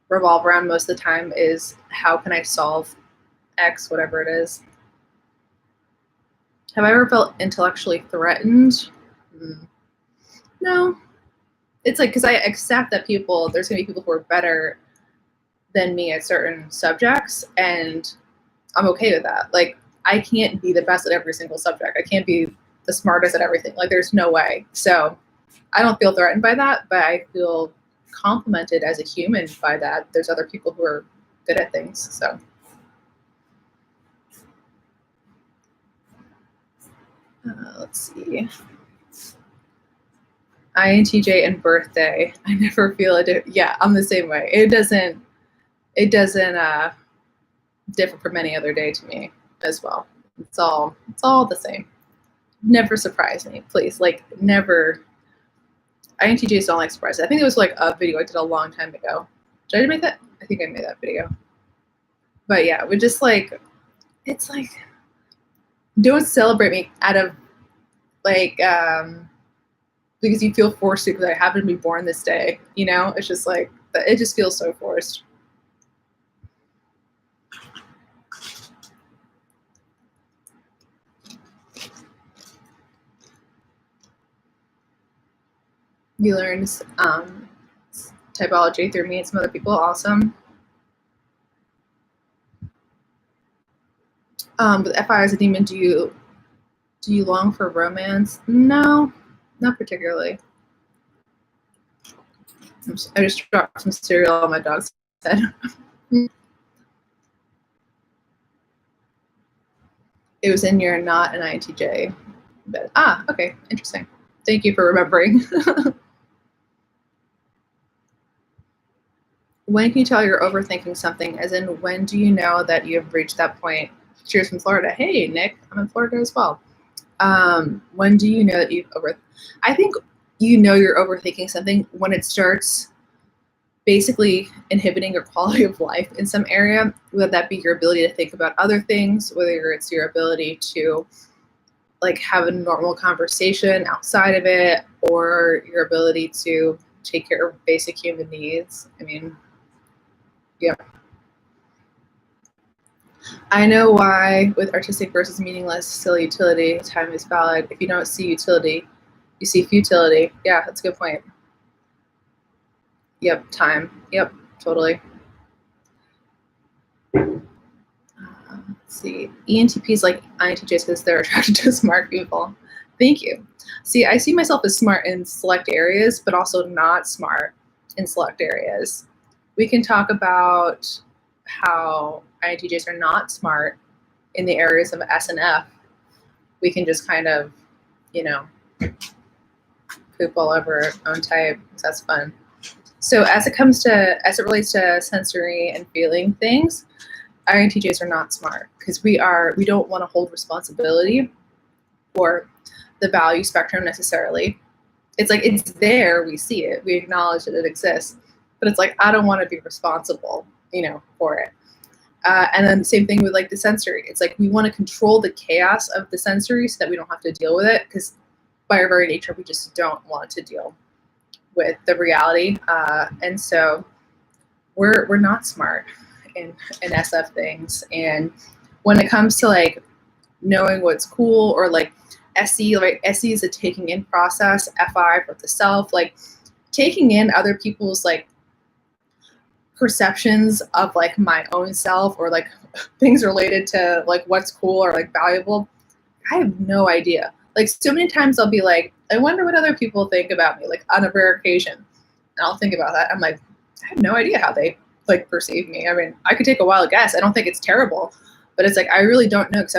A: revolve around most of the time is how can I solve X, whatever it is. Have I ever felt intellectually threatened? No. It's like, because I accept that there's going to be people who are better than me at certain subjects, and I'm okay with that. Like, I can't be the best at every single subject. I can't be the smartest at everything. Like, there's no way. So I don't feel threatened by that, but I feel complimented as a human by that. There's other people who are good at things, so. Let's see. INTJ and birthday. I never feel it. Yeah, I'm the same way. It doesn't differ from any other day to me as well. It's all the same. Never surprise me, please. Like, never. INTJs don't like surprises. I think it was like a video I did a long time ago. Did I make that? I think I made that video. But yeah, we just like, it's like, don't celebrate me out of like, because you feel forced to, because I happen to be born this day, you know? It's just like, it just feels so forced. You learned typology through me and some other people. Awesome. With FI as a demon, do you long for romance? No, not particularly. I just dropped some cereal on my dog's head. It was in your not an INTJ. But, okay, interesting. Thank you for remembering. When can you tell you're overthinking something? As in, when do you know that you've reached that point? Cheers from Florida. Hey, Nick, I'm in Florida as well. When do you know that you've I think you know you're overthinking something when it starts basically inhibiting your quality of life in some area, whether that be your ability to think about other things, whether it's your ability to like have a normal conversation outside of it, or your ability to take care of basic human needs. I mean, yeah. I know why with artistic versus meaningless, still utility, time is valid. If you don't see utility, you see futility. Yeah, that's a good point. Yep, time. Yep, totally. Let's see. ENTPs like INTJs because they're attracted to smart people. Thank you. See, I see myself as smart in select areas, but also not smart in select areas. We can talk about how INTJs are not smart in the areas of S and F. We can just kind of, you know, poop all over our own type. That's fun. So as it relates to sensory and feeling things, INTJs are not smart because we don't want to hold responsibility for the value spectrum necessarily. It's like, it's there, we see it, we acknowledge that it exists, but it's like, I don't want to be responsible, you know, for it. And then the same thing with like the sensory. It's like we want to control the chaos of the sensory so that we don't have to deal with it, because by our very nature, we just don't want to deal with the reality. And so we're not smart in SF things. And when it comes to like knowing what's cool, or like SE, like SE is a taking in process, FI for the self, like taking in other people's like perceptions of like my own self, or like things related to like what's cool or like valuable. I have no idea. Like so many times I'll be like, I wonder what other people think about me, like on a rare occasion. And I'll think about that. I'm like, I have no idea how they like perceive me. I mean, I could take a wild guess. I don't think it's terrible, but it's like, I really don't know, because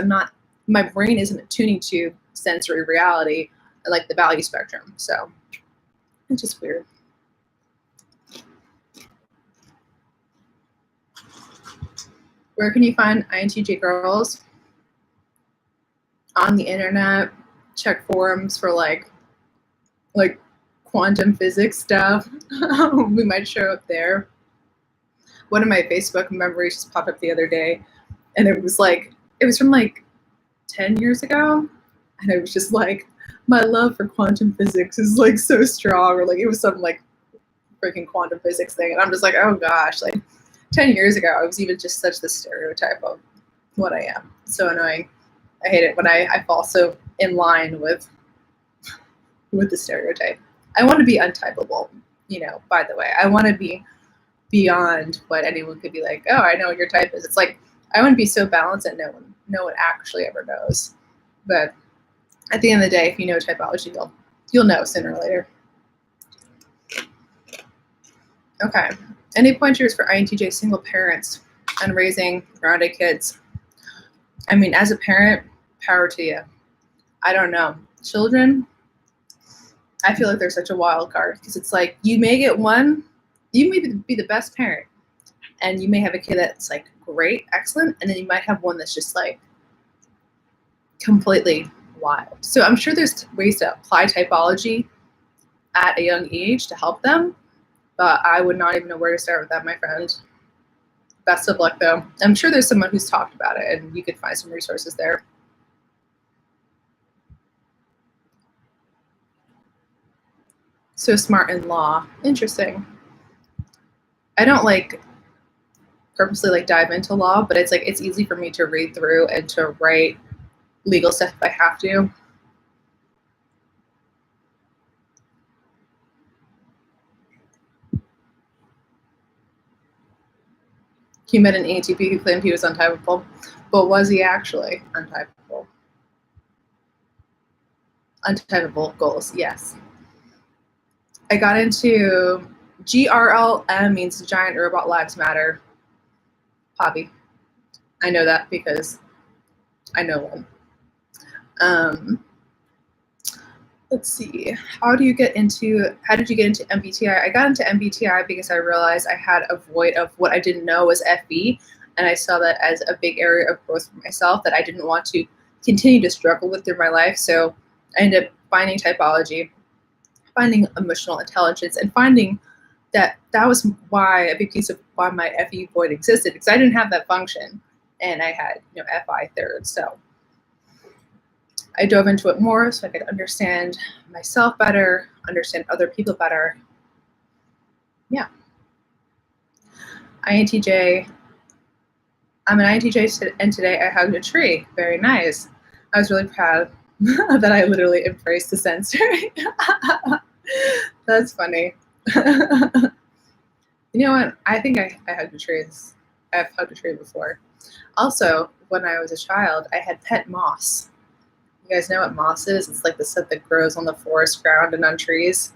A: my brain isn't attuning to sensory reality, like the value spectrum. So it's just weird. Where can you find INTJ girls? On the internet. check forums for like quantum physics stuff. We might show up there. One of my Facebook memories just popped up the other day, and it was from like 10 years ago, and it was just like, my love for quantum physics is like so strong, or like it was some like freaking quantum physics thing, and I'm just like, oh gosh, like 10 years ago I was even just such the stereotype of what I am. So annoying. I hate it when I fall so in line with the stereotype. I want to be untypeable, by the way. I want to be beyond what anyone could be like, oh, I know what your type is. It's like, I want to be so balanced that no one actually ever knows. But at the end of the day, if you know typology, you'll know sooner or later. Okay. Any pointers for INTJ single parents and raising grounded kids? I mean, as a parent, power to you. I don't know. Children, I feel like they're such a wild card, because it's like, you may get one, you may be the best parent, and you may have a kid that's like great, excellent, and then you might have one that's just like completely wild. So I'm sure there's ways to apply typology at a young age to help them, but I would not even know where to start with that, my friend. Best of luck, though. I'm sure there's someone who's talked about it, and you could find some resources there. So smart in law. Interesting. I don't purposely dive into law, but it's easy for me to read through and to write legal stuff if I have to. He met an ATP who claimed he was untypeable, but was he actually untypeable? Untypeable goals, yes. I got into GRLM means Giant Robot Lives Matter hobby. I know that because I know one. Let's see. How did you get into MBTI? I got into MBTI because I realized I had a void of what I didn't know was FB, and I saw that as a big area of growth for myself that I didn't want to continue to struggle with through my life. So I ended up finding typology, finding emotional intelligence, and finding that was why a big piece of why my FE void existed, because I didn't have that function, and I had FI third. So I dove into it more so I could understand myself better, understand other people better. Yeah. INTJ. I'm an INTJ, and today I hugged a tree. Very nice. I was really proud that I literally embraced the sensory. That's funny. You know what? I think I hugged a tree. I've hugged a tree before. Also, when I was a child, I had pet moss. You guys know what moss is? It's like the stuff that grows on the forest ground and on trees.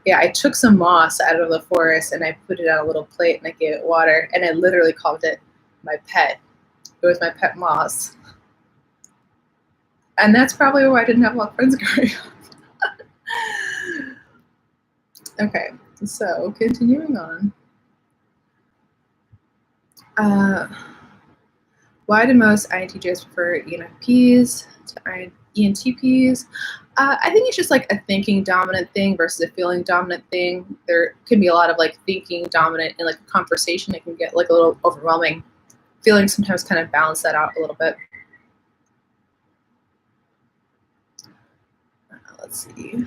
A: Yeah, I took some moss out of the forest and I put it on a little plate and I gave it water, and I literally called it my pet. It was my pet moss. And that's probably why I didn't have a lot of friends growing up. Okay, so continuing on. Why do most INTJs prefer ENFPs to ENTPs? I think it's just like a thinking dominant thing versus a feeling dominant thing. There can be a lot of thinking dominant in a conversation. It can get a little overwhelming. Feeling sometimes kind of balance that out a little bit. Let's see.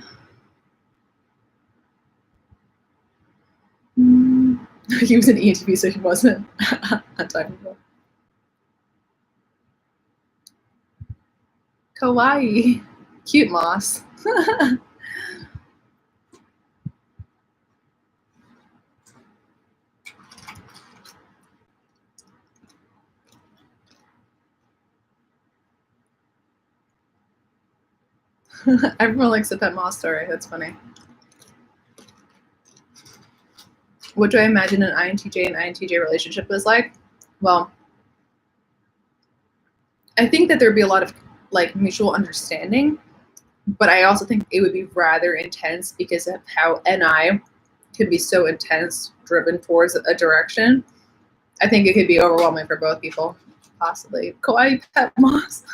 A: He was an ENTP, so he wasn't untypeable. Kawaii. Cute moss. Everyone likes a pet moss story. That's funny. What do I imagine an INTJ and INTJ relationship is like? Well, I think that there'd be a lot of mutual understanding, but I also think it would be rather intense because of how NI can be so intense, driven towards a direction. I think it could be overwhelming for both people, possibly. Kawaii pet moss.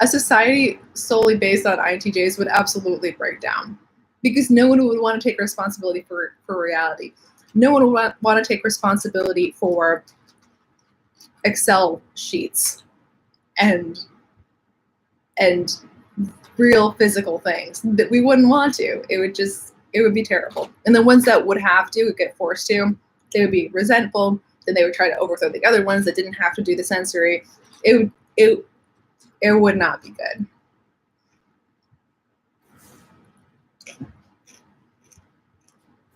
A: A society solely based on INTJs would absolutely break down, because no one would want to take responsibility for reality. No one would want to take responsibility for Excel sheets and real physical things. That we wouldn't want to. It would be terrible. And the ones that would have to, would get forced to, they would be resentful. Then they would try to overthrow the other ones that didn't have to do the sensory. It would not be good.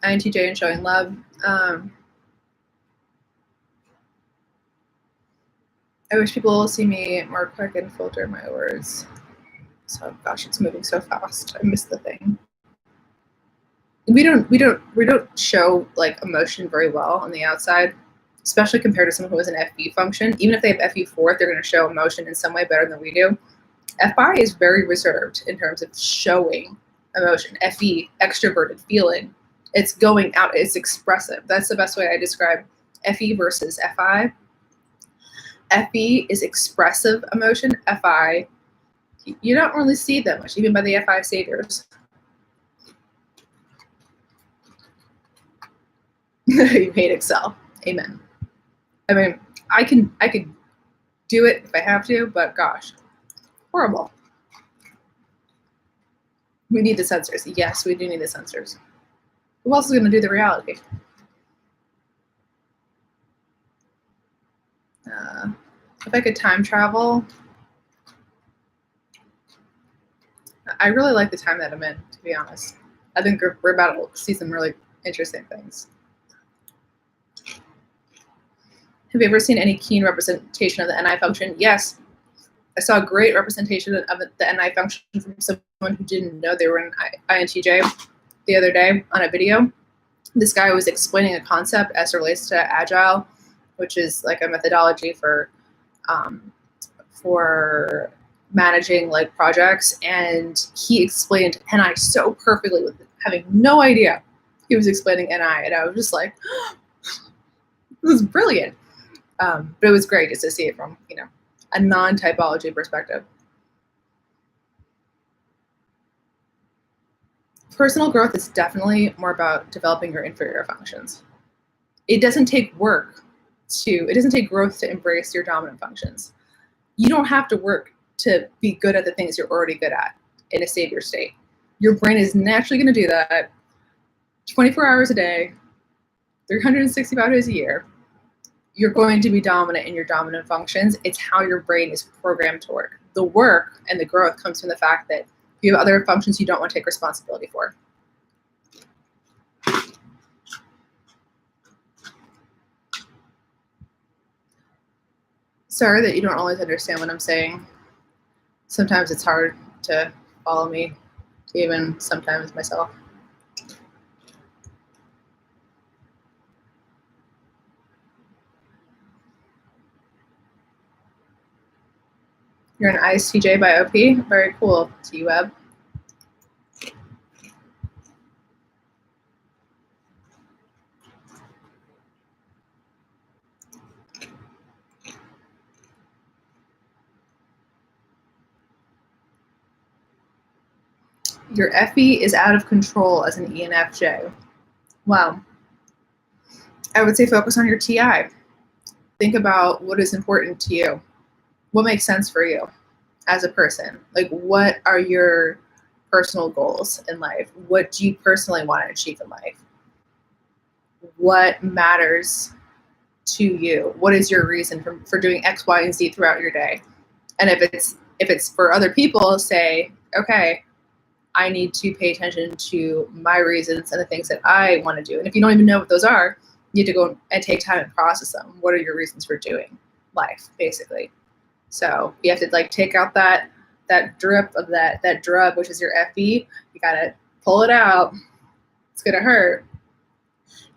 A: INTJ and showing love. I wish people will see me more quick and filter my words. So gosh, it's moving so fast. I missed the thing. We don't show like emotion very well on the outside, especially compared to someone who has an FB function. Even if they have FE4, they're going to show emotion in some way better than we do. FI is very reserved in terms of showing emotion. FE, extroverted, feeling. It's going out. It's expressive. That's the best way I describe FE versus FI. FE is expressive emotion. FI, you don't really see that much, even by the FI saviors. You hate Excel. Amen. I mean, I could do it if I have to, but gosh, horrible. We need the sensors. Yes, we do need the sensors. Who else is going to do the reality? If I could time travel, I really like the time that I'm in, to be honest. I think we're about to see some really interesting things. Have you ever seen any keen representation of the NI function? Yes. I saw a great representation of the NI function from someone who didn't know they were an INTJ the other day on a video. This guy was explaining a concept as it relates to Agile, which is like a methodology for managing like projects, and he explained NI so perfectly with having no idea he was explaining NI, and I was just like, it was brilliant. But it was great just to see it from, a non-typology perspective. Personal growth is definitely more about developing your inferior functions. It doesn't take growth to embrace your dominant functions. You don't have to work to be good at the things you're already good at in a savior state. Your brain is naturally going to do that 24 hours a day, 365 days a year. You're going to be dominant in your dominant functions. It's how your brain is programmed to work. The work and the growth comes from the fact that you have other functions you don't want to take responsibility for. Sorry that you don't always understand what I'm saying. Sometimes it's hard to follow me, even sometimes myself. You're an ISTJ by OP? Very cool, T-Web. Your FE is out of control as an ENFJ. Wow. I would say focus on your TI. Think about what is important to you. What makes sense for you as a person? Like, what are your personal goals in life? What do you personally want to achieve in life? What matters to you? What is your reason for doing X, Y, and Z throughout your day? And if it's for other people, say, okay, I need to pay attention to my reasons and the things that I want to do. And if you don't even know what those are, you have to go and take time and process them. What are your reasons for doing life, basically? So you have to like take out that drip of that drug, which is your FE. You gotta pull it out. It's gonna hurt,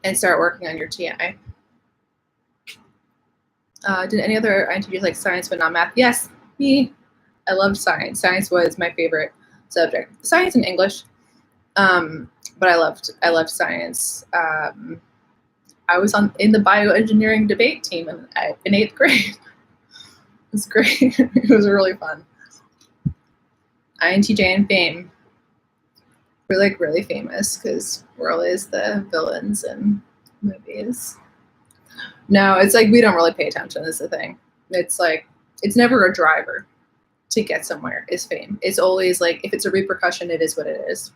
A: and start working on your TI. Did any other INTJs like science but not math? Yes, me. I loved science. Science was my favorite subject. Science and English, but I loved science. I was in the bioengineering debate team in 8th grade. It was great. It was really fun. Intj and fame. We're like really famous because we're always the villains in movies. No, it's like we don't really pay attention is the thing. It's like, it's never a driver to get somewhere is fame. It's always like, if it's a repercussion, it is what it is.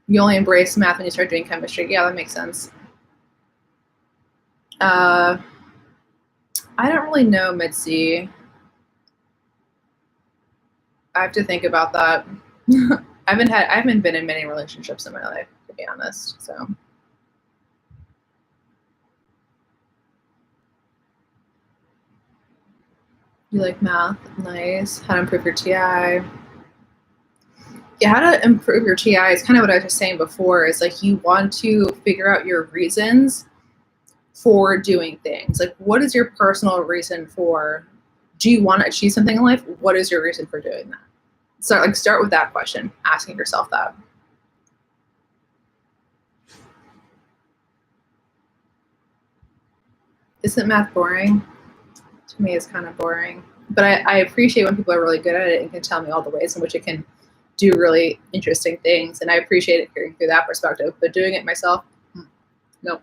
A: You only embrace math when you start doing chemistry. Yeah, that makes sense. I don't really know, Mitzi. I have to think about that. I haven't been in many relationships in my life, to be honest, so. You like math? Nice. How to improve your TI? Yeah, how to improve your TI is kind of what I was just saying before, is like you want to figure out your reasons for doing things. Like, what is your personal reason for, do you want to achieve something in life? What is your reason for doing that? So like start with that question, asking yourself that. Isn't math boring? To me, it's kind of boring. But I appreciate when people are really good at it and can tell me all the ways in which it can do really interesting things. And I appreciate it hearing through that perspective. But doing it myself, no.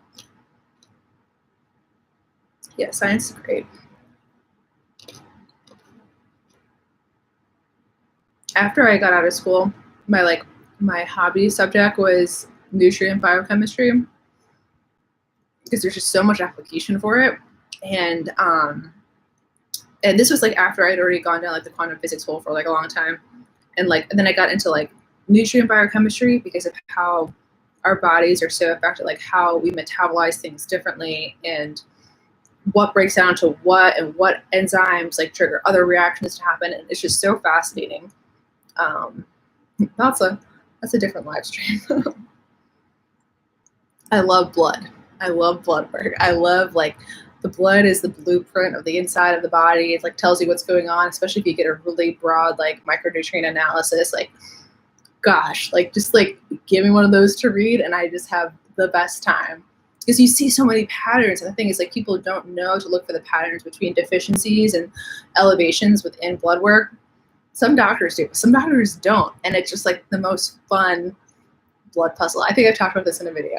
A: Yeah, science is great. After I got out of school, my hobby subject was nutrient biochemistry, because there's just so much application for it. And this was like after I'd already gone down like the quantum physics hole for like a long time. And then I got into like nutrient biochemistry because of how our bodies are so affected, like how we metabolize things differently and what breaks down to what and what enzymes like trigger other reactions to happen. And it's just so fascinating. That's a different live stream. I love blood. I love blood work. I love like the blood is the blueprint of the inside of the body. It like tells you what's going on, especially if you get a really broad like micronutrient analysis. Like, gosh, like just like give me one of those to read and I just have the best time. Because you see so many patterns. And the thing is like people don't know to look for the patterns between deficiencies and elevations within blood work. Some doctors do, some doctors don't. And it's just like the most fun blood puzzle. I think I've talked about this in a video.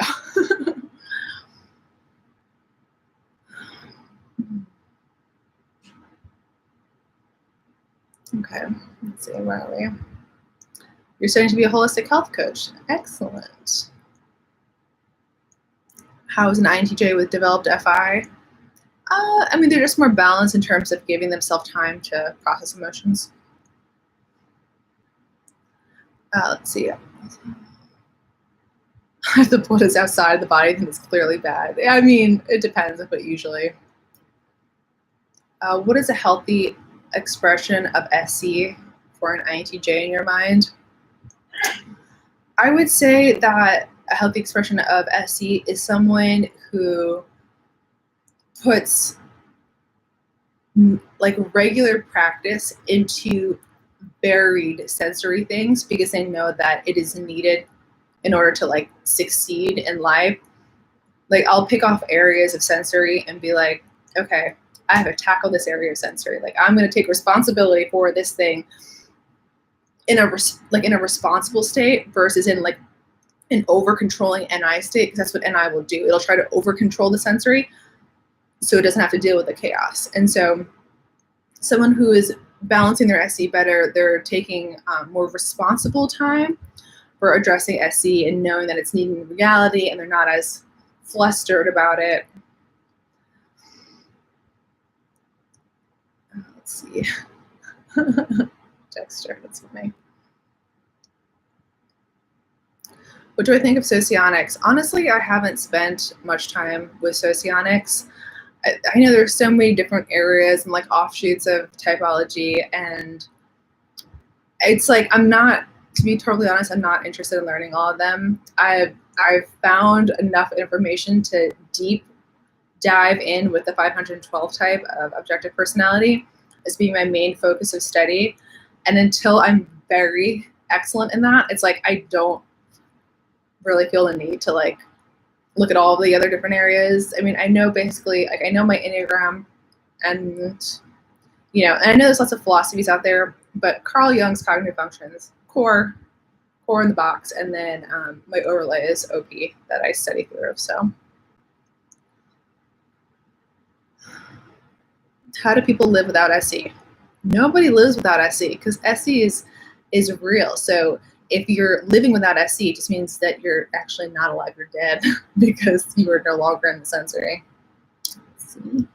A: Okay, let's see, where are we? You're starting to be a holistic health coach. Excellent. How is an INTJ with developed FI? I mean, they're just more balanced in terms of giving themselves time to process emotions. Let's see. If the blood is outside of the body, then it's clearly bad. I mean, it depends, but usually. What is a healthy expression of SC for an INTJ in your mind? I would say that a healthy expression of SC is someone who puts like regular practice into varied sensory things because they know that it is needed in order to like succeed in life. Like I'll pick off areas of sensory and be like, okay, I have to tackle this area of sensory. Like I'm going to take responsibility for this thing in a responsible state versus in like an over controlling NI state, because that's what NI will do. It'll try to over control the sensory so it doesn't have to deal with the chaos. And so someone who is balancing their SC better, they're taking more responsible time for addressing SC and knowing that it's needed in reality, and they're not as flustered about it. Let's see. Dexter, that's funny. What do I think of socionics? Honestly, I haven't spent much time with socionics. I know there's so many different areas and like offshoots of typology, and it's like to be totally honest, I'm not interested in learning all of them. I've found enough information to deep dive in with the 512 type of objective personality as being my main focus of study. And until I'm very excellent in that, it's like I don't really feel the need to like look at all the other different areas. I mean, I know basically, like I know my Enneagram, and you know, and I know there's lots of philosophies out there, but Carl Jung's cognitive functions, core in the box, and then my overlay is OP that I study through. So how do people live without SE? Nobody lives without SE because SE is real. So if you're living without SE, it just means that you're actually not alive, you're dead because you are no longer in the sensory. Let's see.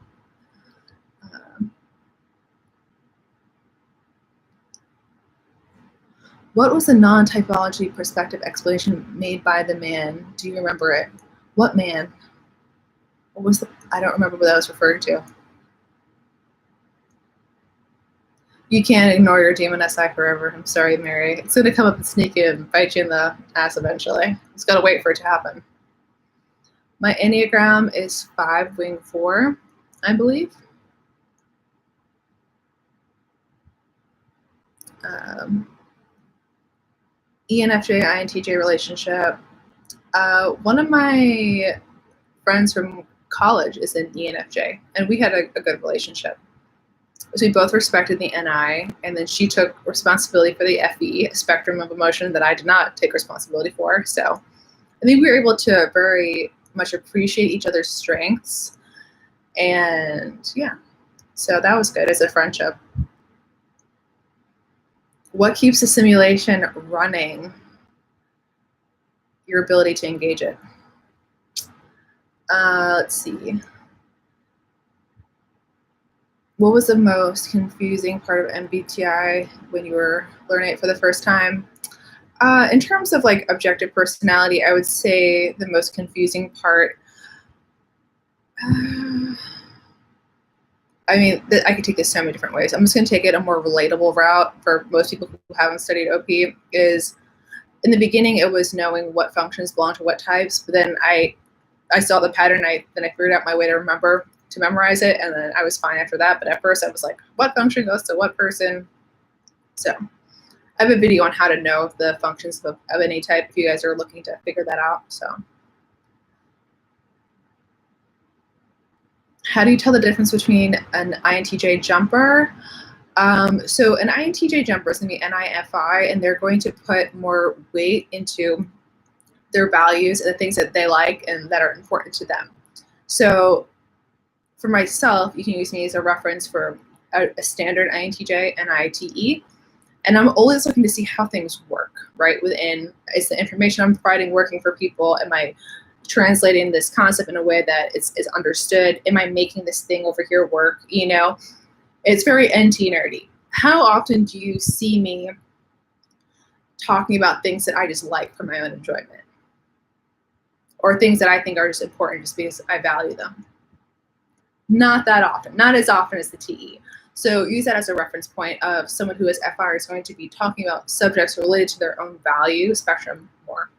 A: What was the non-typology perspective explanation made by the man? Do you remember it? What man? What was the, I don't remember what that was referring to. You can't ignore your demon SI forever. I'm sorry, Mary. It's going to come up and sneak in and bite you in the ass eventually. Just got to wait for it to happen. My Enneagram is 5 wing 4, I believe. ENFJ, INTJ relationship. One of my friends from college is an ENFJ, and we had a good relationship. So we both respected the NI, and then she took responsibility for the FE, a spectrum of emotion that I did not take responsibility for. So I think we were able to very much appreciate each other's strengths. And yeah, so that was good as a friendship. What keeps the simulation running? Your ability to engage it. Let's see. What was the most confusing part of MBTI when you were learning it for the first time? In terms of like objective personality, I would say the most confusing part, I mean, I could take this so many different ways. I'm just going to take it a more relatable route for most people who haven't studied OP is in the beginning, it was knowing what functions belong to what types, but then I saw the pattern, then I figured out my way to memorize it, and then I was fine after that. But at first I was like, what function goes to what person? So I have a video on how to know the functions of any type if you guys are looking to figure that out. So how do you tell the difference between an INTJ jumper? So an INTJ jumper is going to be NIFI, and they're going to put more weight into their values and the things that they like and that are important to them. So for myself, you can use me as a reference for a standard INTJ and ITE. And I'm always looking to see how things work, right? Is the information I'm providing working for people? Am I translating this concept in a way that is understood? Am I making this thing over here work? You know, it's very NT nerdy. How often do you see me talking about things that I just like for my own enjoyment? Or things that I think are just important just because I value them? Not that often, not as often as the TE. So use that as a reference point of someone who is FR is going to be talking about subjects related to their own value spectrum more.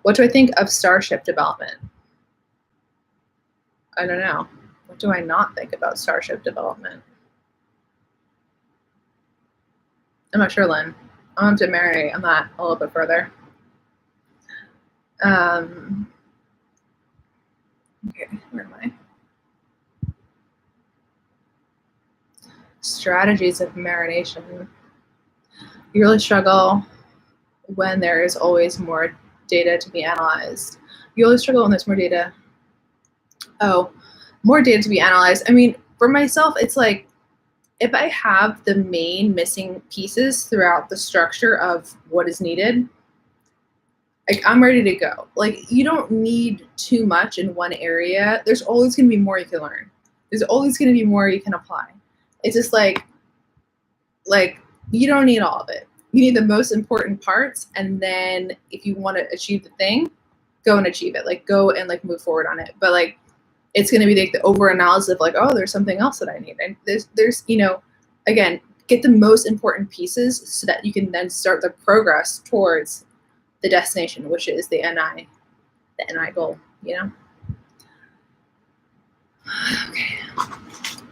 A: What do I think of Starship development? I don't know. What do I not think about Starship development? I'm not sure, Lynn. I'll have to marry on that a little bit further. Okay, where am I? Strategies of marination. You really struggle when there is always more data to be analyzed. You always struggle when there's more data. Oh, more data to be analyzed. I mean, for myself, it's like if I have the main missing pieces throughout the structure of what is needed, like I'm ready to go. Like you don't need too much in one area. There's always going to be more you can learn. There's always going to be more you can apply. It's just like you don't need all of it. You need the most important parts, and then if you want to achieve the thing, go and achieve it. Like go and like move forward on it. But like it's going to be like the over analysis of like, oh, there's something else that I need. And there's you know, again, get the most important pieces so that you can then start the progress towards the destination, which is the NI goal, you know? Okay.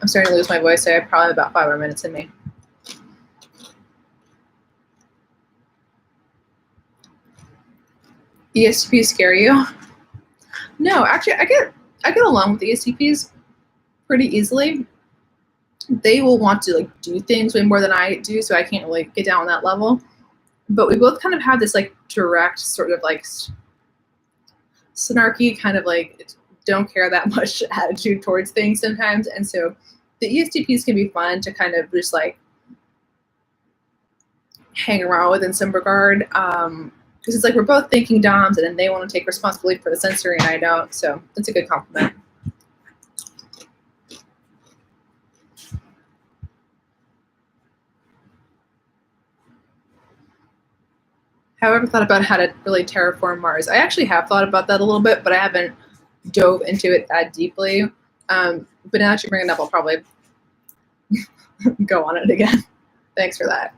A: I'm starting to lose my voice, so I have probably about 5 more minutes in me. ESTPs scare you? No, actually, I get along with ESTPs pretty easily. They will want to like do things way more than I do, so I can't really get down on that level. But we both kind of have this like direct sort of like snarky kind of like don't care that much attitude towards things sometimes. And so the ESTPs can be fun to kind of just like hang around with in some regard. Because it's like we're both thinking DOMs and then they want to take responsibility for the sensory and I don't. So it's a good compliment. Have I ever thought about how to really terraform Mars? I actually have thought about that a little bit, but I haven't dove into it that deeply. But now that you bring it up, I'll probably go on it again. Thanks for that.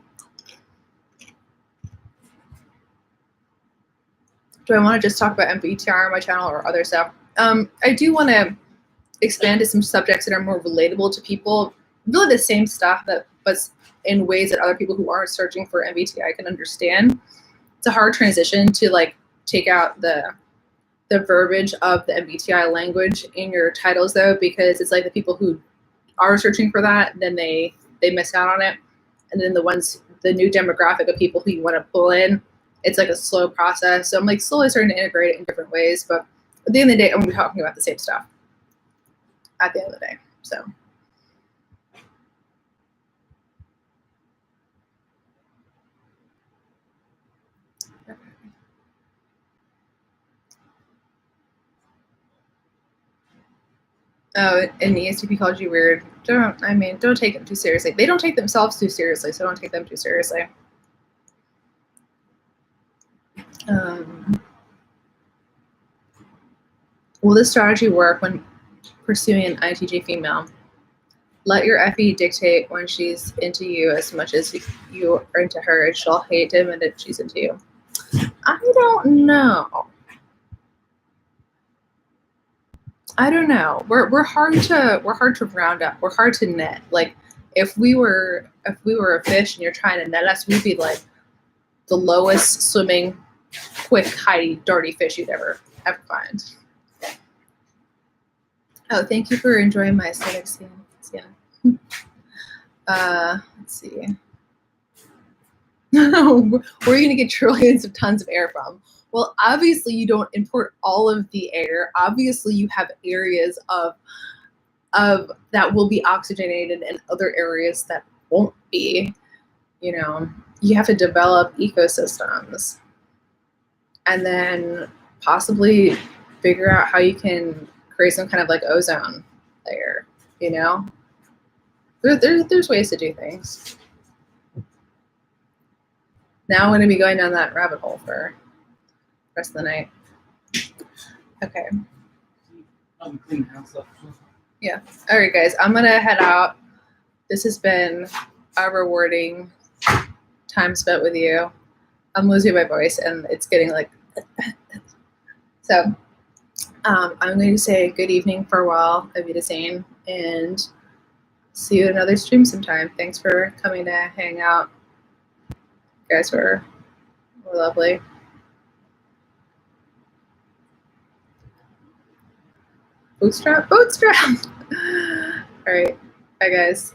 A: Do I want to just talk about MBTI on my channel or other stuff? I do want to expand to some subjects that are more relatable to people. Really the same stuff, but in ways that other people who aren't searching for MBTI can understand. It's a hard transition to like take out the verbiage of the MBTI language in your titles though, because it's like the people who are searching for that, then they miss out on it. And then the new demographic of people who you want to pull in, it's like a slow process. So I'm like slowly starting to integrate it in different ways, but at the end of the day, I'm gonna be talking about the same stuff at the end of the day, so. Oh, and the ESTP called you weird. Don't take them too seriously. They don't take themselves too seriously, so don't take them too seriously. Will this strategy work when pursuing an INTJ female? Let your FE dictate when she's into you as much as you are into her. She'll hate him and if she's into you. I don't know. I don't know. We're hard to round up. We're hard to net. Like if we were a fish and you're trying to net us, we'd be like the lowest swimming, quick, hidey, dirty fish you'd ever find. Oh, thank you for enjoying my aesthetic scene. Yeah. Let's see. Where are you gonna get trillions of tons of air from? Well, obviously you don't import all of the air. Obviously you have areas of that will be oxygenated and other areas that won't be. You know, you have to develop ecosystems and then possibly figure out how you can create some kind of like ozone layer, you know? There's ways to do things. Now I'm going to be going down that rabbit hole for the rest of the night. Okay. Yeah. All right, guys. I'm going to head out. This has been a rewarding time spent with you. I'm losing my voice, and it's getting like... So I'm going to say good evening, farewell, Auf Wiedersehen, and see you at another stream sometime. Thanks for coming to hang out. You guys were lovely. Bootstrap. All right. Bye, guys.